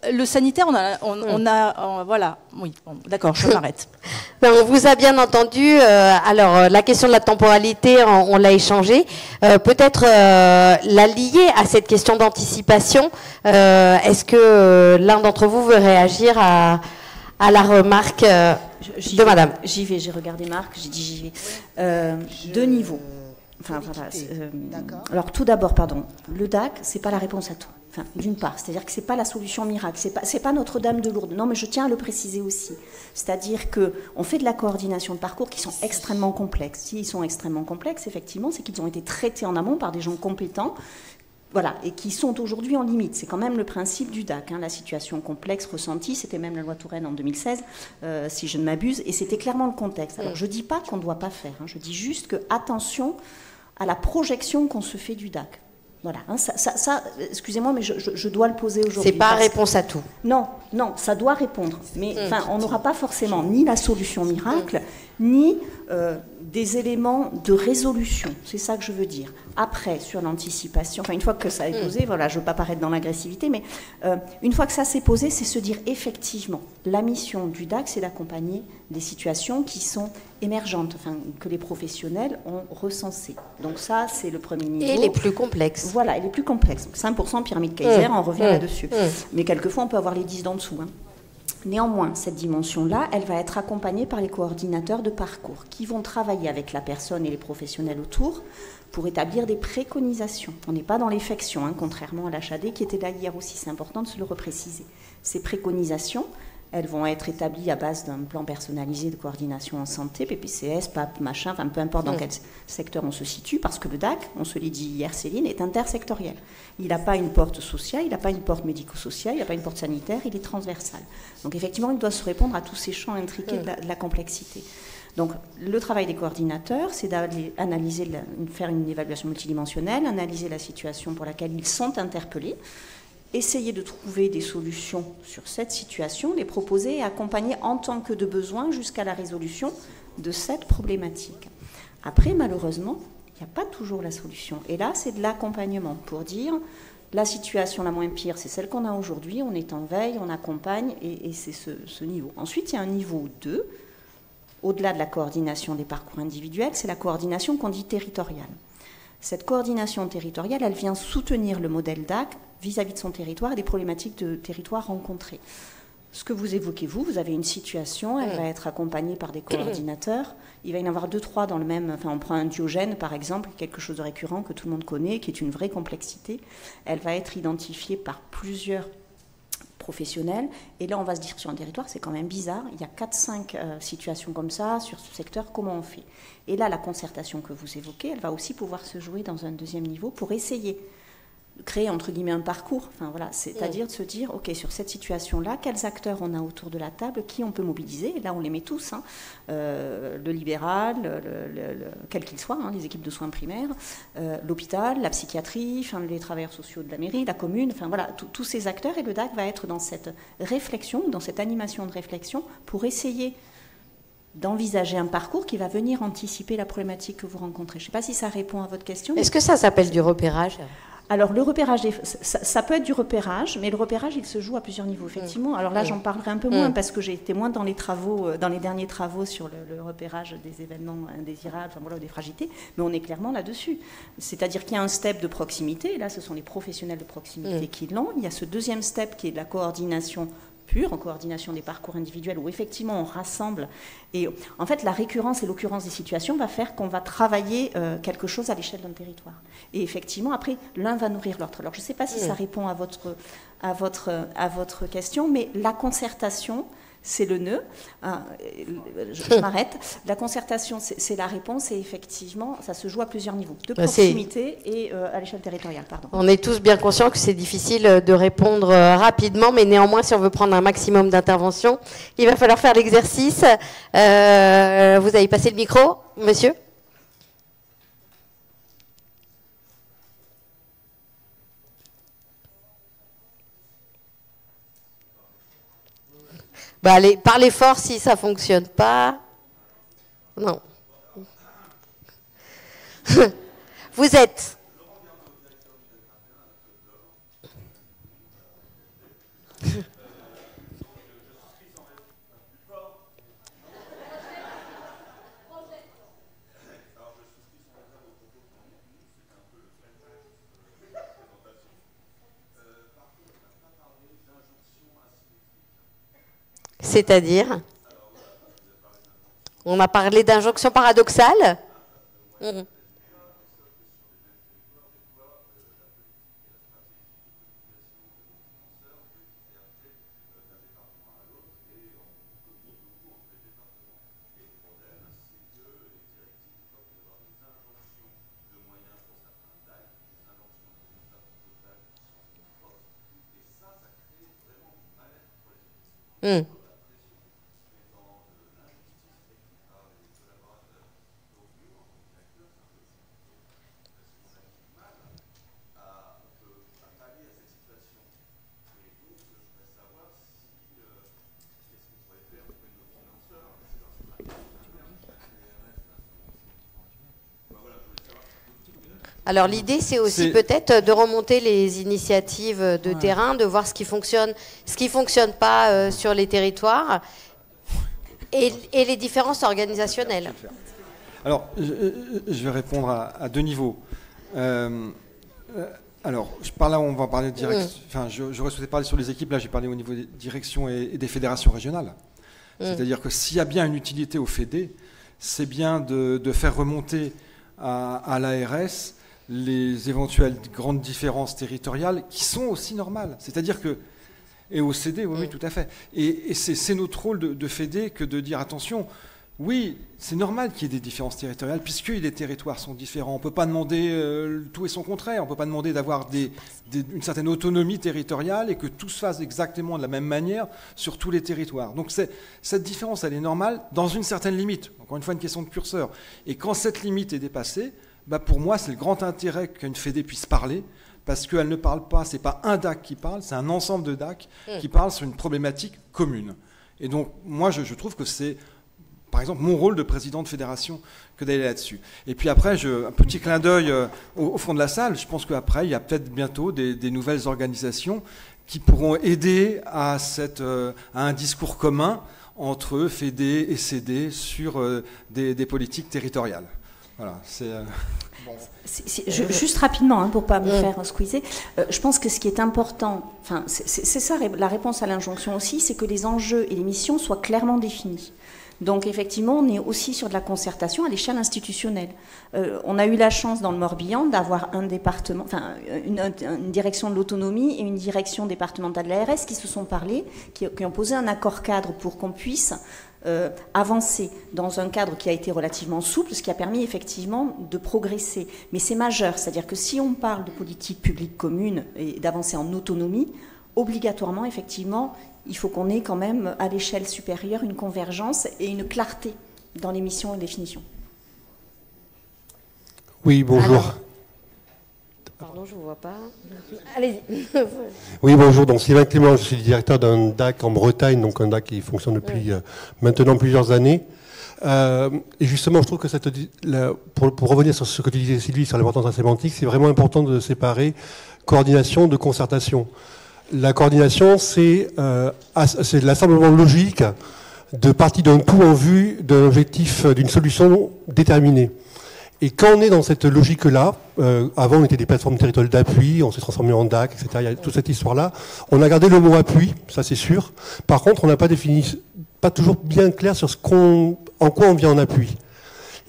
Le sanitaire, voilà, oui, bon, d'accord, je m'arrête. On vous a bien entendu. Alors, la question de la temporalité, on l'a échangée. Peut-être la lier à cette question d'anticipation. Est-ce que l'un d'entre vous veut réagir à la remarque de madame? J'y vais, j'ai regardé Marc, j'ai dit j'y vais. 2 niveaux. Enfin, voilà. Alors, tout d'abord, le DAC, c'est pas la réponse à tout. Enfin, d'une part, c'est-à-dire que c'est pas la solution miracle, c'est pas Notre-Dame de Lourdes. Non, mais je tiens à le préciser aussi. C'est-à-dire que on fait de la coordination de parcours qui sont extrêmement complexes. S'ils sont extrêmement complexes, effectivement, c'est qu'ils ont été traités en amont par des gens compétents, voilà, et qui sont aujourd'hui en limite. C'est quand même le principe du DAC. La situation complexe ressentie, c'était même la loi Touraine en 2016, si je ne m'abuse, et c'était clairement le contexte. Alors, je dis pas qu'on ne doit pas faire. Je dis juste que attention à la projection qu'on se fait du DAC. Voilà, ça excusez-moi, mais je dois le poser aujourd'hui. C'est pas réponse à tout. Non, ça doit répondre. Mais on n'aura pas forcément ni la solution miracle, ni des éléments de résolution. C'est ça que je veux dire. Après, sur l'anticipation, une fois que ça est posé, voilà, je ne veux pas paraître dans l'agressivité, mais une fois que ça s'est posé, c'est se dire effectivement, la mission du DAC, c'est d'accompagner des situations qui sont émergentes, que les professionnels ont recensées. Donc ça, c'est le premier niveau. Et les plus complexes. Voilà, et les plus complexes. 5% pyramide Kaiser, on revient là-dessus. Mais quelquefois, on peut avoir les 10 d'en dessous. Néanmoins, cette dimension-là, elle va être accompagnée par les coordinateurs de parcours qui vont travailler avec la personne et les professionnels autour pour établir des préconisations. On n'est pas dans l'effection, contrairement à l'HAD qui était là hier aussi, c'est important de se le repréciser. Ces préconisations, elles vont être établies à base d'un plan personnalisé de coordination en santé, PPCS, PAP, machin, peu importe dans quel secteur on se situe, parce que le DAC, on se l'est dit hier Céline, est intersectoriel. Il n'a pas une porte sociale, il n'a pas une porte médico-sociale, il n'a pas une porte sanitaire, il est transversal. Donc effectivement, il doit se répondre à tous ces champs intriqués de la complexité. Donc le travail des coordinateurs, c'est d'aller faire une évaluation multidimensionnelle, analyser la situation pour laquelle ils sont interpellés, essayer de trouver des solutions sur cette situation, les proposer et accompagner en tant que de besoin jusqu'à la résolution de cette problématique. Après, malheureusement, il n'y a pas toujours la solution. Et là, c'est de l'accompagnement pour dire la situation la moins pire, c'est celle qu'on a aujourd'hui, on est en veille, on accompagne, et c'est ce niveau. Ensuite, il y a un niveau 2, au-delà de la coordination des parcours individuels, c'est la coordination qu'on dit territoriale. Cette coordination territoriale, elle vient soutenir le modèle DAC vis-à-vis de son territoire et des problématiques de territoire rencontrées. Ce que vous évoquez, vous avez une situation, elle va être accompagnée par des coordinateurs. Il va y en avoir 2-3 dans le même... Enfin, on prend un Diogène, par exemple, quelque chose de récurrent que tout le monde connaît, qui est une vraie complexité. Elle va être identifiée par plusieurs professionnels. Et là, on va se dire sur un territoire, c'est quand même bizarre. Il y a 4-5 situations comme ça sur ce secteur. Comment on fait? Et là, la concertation que vous évoquez, elle va aussi pouvoir se jouer dans un deuxième niveau pour essayer créer entre guillemets un parcours, enfin voilà, c'est-à-dire de se dire, ok, sur cette situation-là, quels acteurs on a autour de la table, qui on peut mobiliser, et là on les met tous, hein, le libéral, quel qu'il soit, hein, les équipes de soins primaires, l'hôpital, la psychiatrie, enfin, les travailleurs sociaux de la mairie, la commune, enfin voilà, tous ces acteurs, et le DAC va être dans cette réflexion, dans cette animation de réflexion, pour essayer d'envisager un parcours qui va venir anticiper la problématique que vous rencontrez. Je ne sais pas si ça répond à votre question. Est-ce que ça s'appelle du repérage ? Alors, le repérage, ça peut être du repérage, mais le repérage, il se joue à plusieurs niveaux, effectivement. Alors là, j'en parlerai un peu moins, parce que j'ai été moins dans les travaux, dans les derniers travaux sur le repérage des événements indésirables, enfin, voilà, des fragilités, mais on est clairement là-dessus. C'est-à-dire qu'il y a un step de proximité, et là, ce sont les professionnels de proximité qui l'ont. Il y a ce deuxième step qui est de la coordination pure, en coordination des parcours individuels, où effectivement on rassemble. Et en fait, la récurrence et l'occurrence des situations va faire qu'on va travailler quelque chose à l'échelle d'un territoire. Et effectivement, après, l'un va nourrir l'autre. Alors, je ne sais pas si ça répond à votre question, mais la concertation, c'est le nœud. Je m'arrête. La concertation, c'est la réponse, et effectivement, ça se joue à plusieurs niveaux, de proximité et à l'échelle territoriale. Pardon. On est tous bien conscients que c'est difficile de répondre rapidement, mais néanmoins, si on veut prendre un maximum d'interventions, il va falloir faire l'exercice. Vous avez passé le micro, monsieur ? Bah, allez, parlez fort si ça ne fonctionne pas. Non. Vous êtes. C'est-à-dire, on a parlé d'injonction paradoxale. Alors l'idée, c'est aussi peut-être de remonter les initiatives de terrain, de voir ce qui fonctionne pas sur les territoires et les différences organisationnelles. Alors, je vais répondre à deux niveaux. Alors, par là, on va parler de direction. Enfin, j'aurais souhaité parler sur les équipes. Là, j'ai parlé au niveau des directions et des fédérations régionales. C'est-à-dire que s'il y a bien une utilité au FEDE, c'est bien de faire remonter à l'ARS les éventuelles grandes différences territoriales qui sont aussi normales. C'est-à-dire que, et au CD, oui, tout à fait. Et c'est notre rôle de FEDE que de dire, attention, oui, c'est normal qu'il y ait des différences territoriales, puisque les territoires sont différents. On ne peut pas demander tout et son contraire. On ne peut pas demander d'avoir une certaine autonomie territoriale et que tout se fasse exactement de la même manière sur tous les territoires. Donc cette différence, elle est normale dans une certaine limite. Encore une fois, une question de curseur. Et quand cette limite est dépassée, pour moi, c'est le grand intérêt qu'une Fédé puisse parler, parce qu'elle ne parle pas, c'est pas un DAC qui parle, c'est un ensemble de DAC qui parlent sur une problématique commune. Et donc, moi, je trouve que c'est, par exemple, mon rôle de président de fédération que d'aller là-dessus. Et puis après, un petit clin d'œil au fond de la salle, je pense qu'après, il y a peut-être bientôt des nouvelles organisations qui pourront aider à un discours commun entre Fédé et CD sur des politiques territoriales. Voilà, c'est... Bon. Juste rapidement, pour ne pas me faire squeezer, je pense que ce qui est important, c'est ça la réponse à l'injonction aussi, c'est que les enjeux et les missions soient clairement définis. Donc effectivement, on est aussi sur de la concertation à l'échelle institutionnelle. On a eu la chance dans le Morbihan d'avoir un département, une direction de l'autonomie et une direction départementale de l'ARS qui se sont parlé, qui ont posé un accord cadre pour qu'on puisse avancer dans un cadre qui a été relativement souple, ce qui a permis effectivement de progresser. Mais c'est majeur, c'est-à-dire que si on parle de politique publique commune et d'avancer en autonomie, obligatoirement, effectivement, il faut qu'on ait quand même à l'échelle supérieure une convergence et une clarté dans les missions et définitions. Oui, bonjour. Alors, pardon, je ne vous vois pas. Allez-y. Oui, bonjour. Donc, Sylvain Clément, je suis le directeur d'un DAC en Bretagne, donc un DAC qui fonctionne depuis maintenant plusieurs années. Et justement, je trouve que pour revenir sur ce que tu disais, Sylvie, sur l'importance de la sémantique, c'est vraiment important de séparer coordination de concertation. La coordination, c'est l'assemblement logique de parties d'un tout en vue d'un objectif, d'une solution déterminée. Et quand on est dans cette logique-là, avant on était des plateformes territoriales d'appui, on s'est transformé en DAC, etc. Il y a toute cette histoire-là. On a gardé le mot appui, ça c'est sûr. Par contre, on n'a pas toujours bien clair sur en quoi on vient en appui.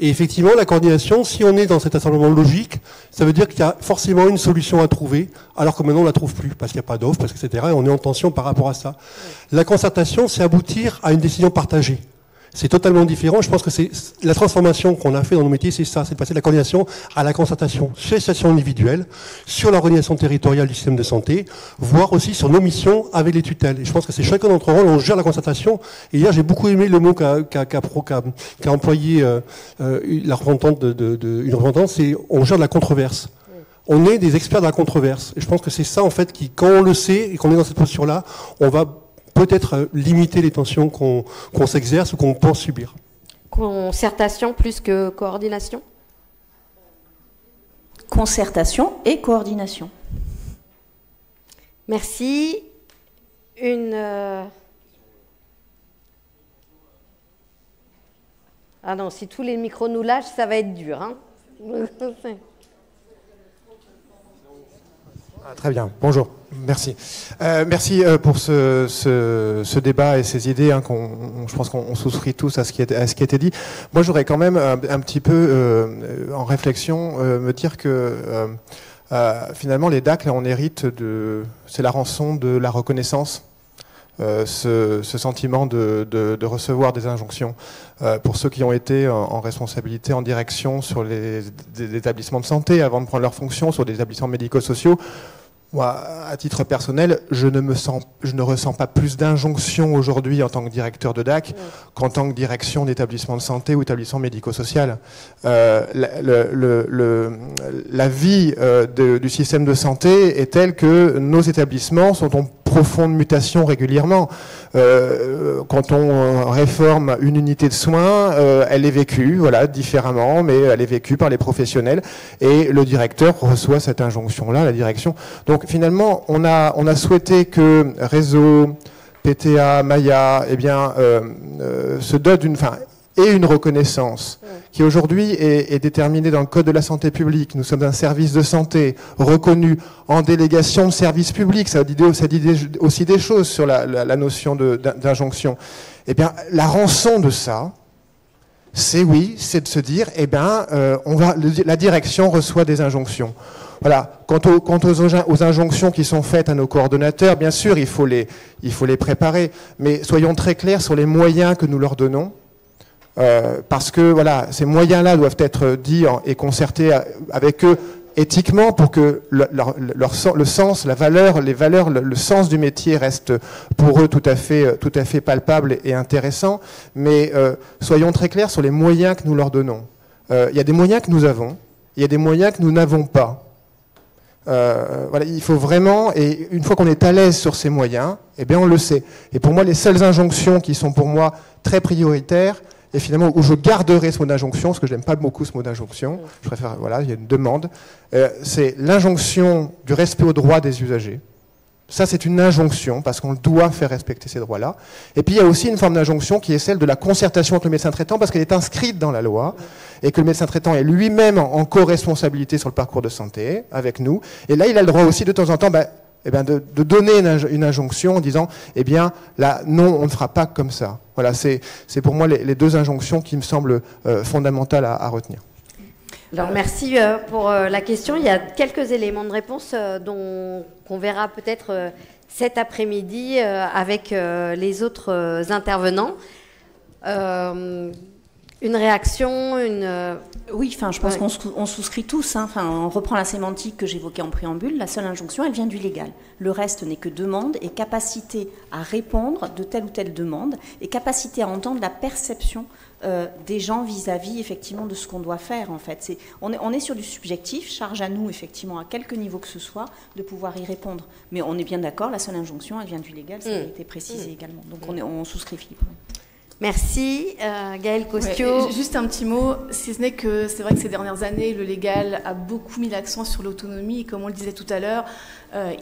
Et effectivement, la coordination, si on est dans cet assemblement logique, ça veut dire qu'il y a forcément une solution à trouver, alors que maintenant on ne la trouve plus, parce qu'il n'y a pas d'offre, etc. Et on est en tension par rapport à ça. La concertation, c'est aboutir à une décision partagée. C'est totalement différent. Je pense que c'est la transformation qu'on a fait dans nos métiers, c'est ça, c'est de passer de la coordination à la concertation sur les situations individuelles, sur l'organisation territoriale du système de santé, voire aussi sur nos missions avec les tutelles. Et je pense que c'est chacun d'entre rôles, on gère la concertation. Et hier, j'ai beaucoup aimé le mot qu'a employé la représentante une représentante, c'est on gère de la controverse. On est des experts de la controverse. Et je pense que c'est ça, en fait, qui, quand on le sait et qu'on est dans cette posture-là, on va peut-être limiter les tensions qu'on s'exerce ou qu'on pense subir. Concertation plus que coordination ? Concertation et coordination. Merci. Ah non, si tous les micros nous lâchent, ça va être dur. Hein. Très bien, bonjour, merci. Merci pour ce débat et ces idées, je pense qu'on souscrit tous à ce qui a été dit. Moi, j'aurais quand même un petit peu, en réflexion, me dire que finalement, les DAC, là, on hérite c'est la rançon de la reconnaissance. Ce sentiment de recevoir des injonctions. Pour ceux qui ont été en responsabilité, en direction sur des établissements de santé avant de prendre leurs fonctions, sur des établissements médico-sociaux, moi, à titre personnel, je ne ressens pas plus d'injonctions aujourd'hui en tant que directeur de DAC qu'en tant que direction d'établissement de santé ou établissement médico-social. La vie du système de santé est telle que nos établissements sont en profonde mutation régulièrement. Quand on réforme une unité de soins, elle est vécue, voilà, différemment, mais elle est vécue par les professionnels et le directeur reçoit cette injonction-là, la direction. Donc finalement, on a souhaité que Réseau, PTA, Maya, se dote une reconnaissance qui aujourd'hui est déterminée dans le Code de la santé publique. Nous sommes un service de santé reconnu en délégation de service public. Ça dit aussi des choses sur la notion d'injonction. Eh bien, la rançon de ça, c'est de se dire, la direction reçoit des injonctions. Voilà. Quant aux injonctions qui sont faites à nos coordonnateurs, bien sûr, il faut les préparer. Mais soyons très clairs sur les moyens que nous leur donnons. Parce que voilà, ces moyens-là doivent être dits et concertés avec eux éthiquement pour que le sens, la valeur, les valeurs, le sens du métier reste pour eux tout à fait palpable et intéressant. Mais soyons très clairs sur les moyens que nous leur donnons. Il y a des moyens que nous avons. il y a des moyens que nous n'avons pas. Voilà, il faut vraiment, et une fois qu'on est à l'aise sur ces moyens, eh bien on le sait. Et pour moi, les seules injonctions qui sont pour moi très prioritaires, et finalement où je garderai ce mot d'injonction, parce que je n'aime pas beaucoup ce mot d'injonction, je préfère, voilà, il y a une demande, c'est l'injonction du respect aux droits des usagers. Ça, c'est une injonction, parce qu'on doit faire respecter ces droits-là. Et puis, il y a aussi une forme d'injonction qui est celle de la concertation avec le médecin traitant, parce qu'elle est inscrite dans la loi, et que le médecin traitant est lui-même en co-responsabilité sur le parcours de santé avec nous. Et là, il a le droit aussi, de temps en temps, de donner une injonction en disant, eh bien, là, non, on ne fera pas comme ça. Voilà, c'est pour moi les deux injonctions qui me semblent fondamentales à retenir. Alors merci pour la question. Il y a quelques éléments de réponse qu'on verra peut-être cet après-midi avec les autres intervenants. Une réaction, Oui, enfin, je pense qu'on souscrit tous. Hein. Enfin, on reprend la sémantique que j'évoquais en préambule. La seule injonction, elle vient du légal. Le reste n'est que demande et capacité à répondre de telle ou telle demande et capacité à entendre la perception des gens vis-à-vis effectivement de ce qu'on doit faire en fait. On est sur du subjectif, charge à nous effectivement à quelque niveau que ce soit de pouvoir y répondre. Mais on est bien d'accord, la seule injonction elle vient du légal, ça a été précisé également. Donc on souscrit Philippe. Merci. Gaëlle Costio. Ouais, juste un petit mot, si ce n'est que c'est vrai que ces dernières années, le légal a beaucoup mis l'accent sur l'autonomie. Et comme on le disait tout à l'heure,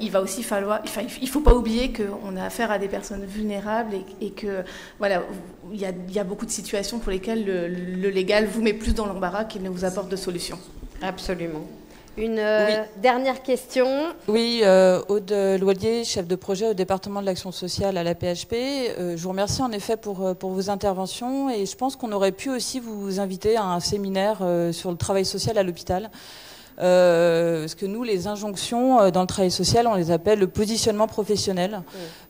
il va aussi falloir, il ne faut pas oublier qu'on a affaire à des personnes vulnérables et que voilà, il y a beaucoup de situations pour lesquelles le légal vous met plus dans l'embarras qu'il ne vous apporte de solutions. Absolument. Une dernière question. Oui, Aude Loilier, chef de projet au département de l'action sociale à la PHP. Je vous remercie en effet pour vos interventions et je pense qu'on aurait pu aussi vous inviter à un séminaire sur le travail social à l'hôpital. Parce que nous, les injonctions dans le travail social, on les appelle le positionnement professionnel.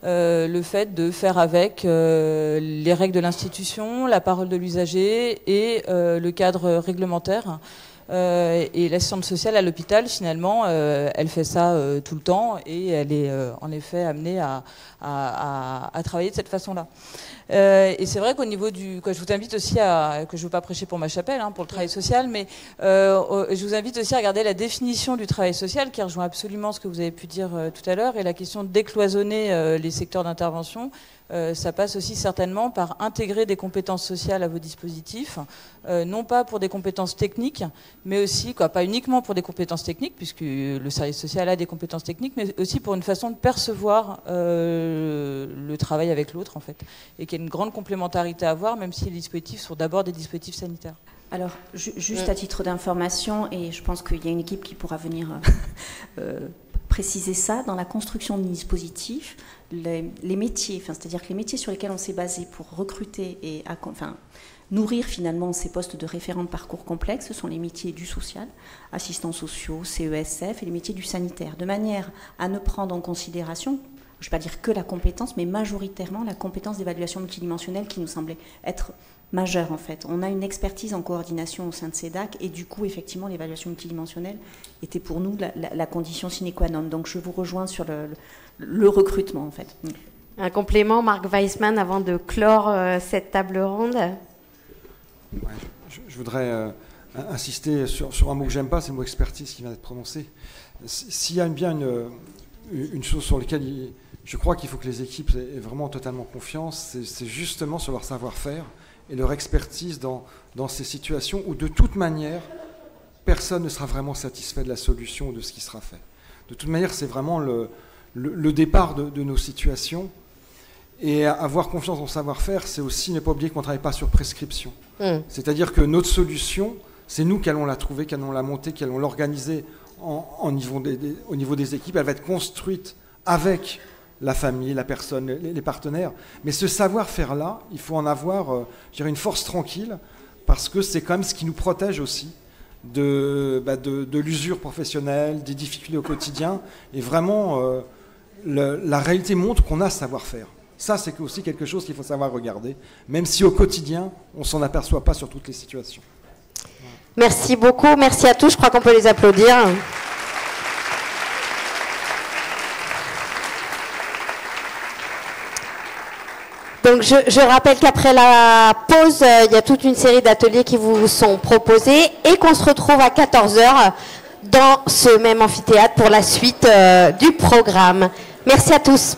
Le fait de faire avec les règles de l'institution, la parole de l'usager et le cadre réglementaire. Et l'assistante sociale à l'hôpital, finalement, elle fait ça tout le temps et elle est en effet amenée à travailler de cette façon-là. Et c'est vrai qu'au niveau du... je vous invite aussi à... que je ne veux pas prêcher pour ma chapelle, hein, pour le travail social, mais je vous invite aussi à regarder la définition du travail social qui rejoint absolument ce que vous avez pu dire tout à l'heure et la question de décloisonner les secteurs d'intervention. Ça passe aussi certainement par intégrer des compétences sociales à vos dispositifs, non pas pour des compétences techniques, mais aussi, pas uniquement pour des compétences techniques, puisque le service social a des compétences techniques, mais aussi pour une façon de percevoir le travail avec l'autre, en fait, et qu'il y a une grande complémentarité à avoir, même si les dispositifs sont d'abord des dispositifs sanitaires. Alors, juste à titre d'information, et je pense qu'il y a une équipe qui pourra venir préciser ça, dans la construction du dispositif, les métiers, c'est-à-dire que les métiers sur lesquels on s'est basé pour recruter et nourrir finalement ces postes de référents de parcours complexes, ce sont les métiers du social, assistants sociaux, CESF et les métiers du sanitaire, de manière à ne prendre en considération, je ne vais pas dire que la compétence, mais majoritairement la compétence d'évaluation multidimensionnelle qui nous semblait être majeure en fait. On a une expertise en coordination au sein de CEDAC et du coup effectivement l'évaluation multidimensionnelle était pour nous la condition sine qua non. Donc je vous rejoins sur le recrutement en fait. Un complément, Marc Weissman, avant de clore cette table ronde. Ouais, je voudrais insister sur un mot que j'aime pas, c'est le mot expertise qui vient d'être prononcé. S'il y a bien une chose sur laquelle je crois qu'il faut que les équipes aient vraiment totalement confiance, c'est justement sur leur savoir-faire et leur expertise dans ces situations où de toute manière, personne ne sera vraiment satisfait de la solution ou de ce qui sera fait. De toute manière, c'est vraiment le départ de nos situations. Et avoir confiance dans le savoir-faire, c'est aussi ne pas oublier qu'on ne travaille pas sur prescription. C'est-à-dire que notre solution, c'est nous qui allons la trouver, qui allons la monter, qui allons l'organiser au niveau des équipes. Elle va être construite avec la famille, la personne, les partenaires. Mais ce savoir-faire-là, il faut en avoir une force tranquille, parce que c'est quand même ce qui nous protège aussi de l'usure professionnelle, des difficultés au quotidien. Et vraiment, la réalité montre qu'on a ce savoir-faire. Ça, c'est aussi quelque chose qu'il faut savoir regarder, même si au quotidien, on ne s'en aperçoit pas sur toutes les situations. Merci beaucoup, merci à tous, je crois qu'on peut les applaudir. Donc je rappelle qu'après la pause, il y a toute une série d'ateliers qui vous sont proposés et qu'on se retrouve à 14h dans ce même amphithéâtre pour la suite du programme. Merci à tous.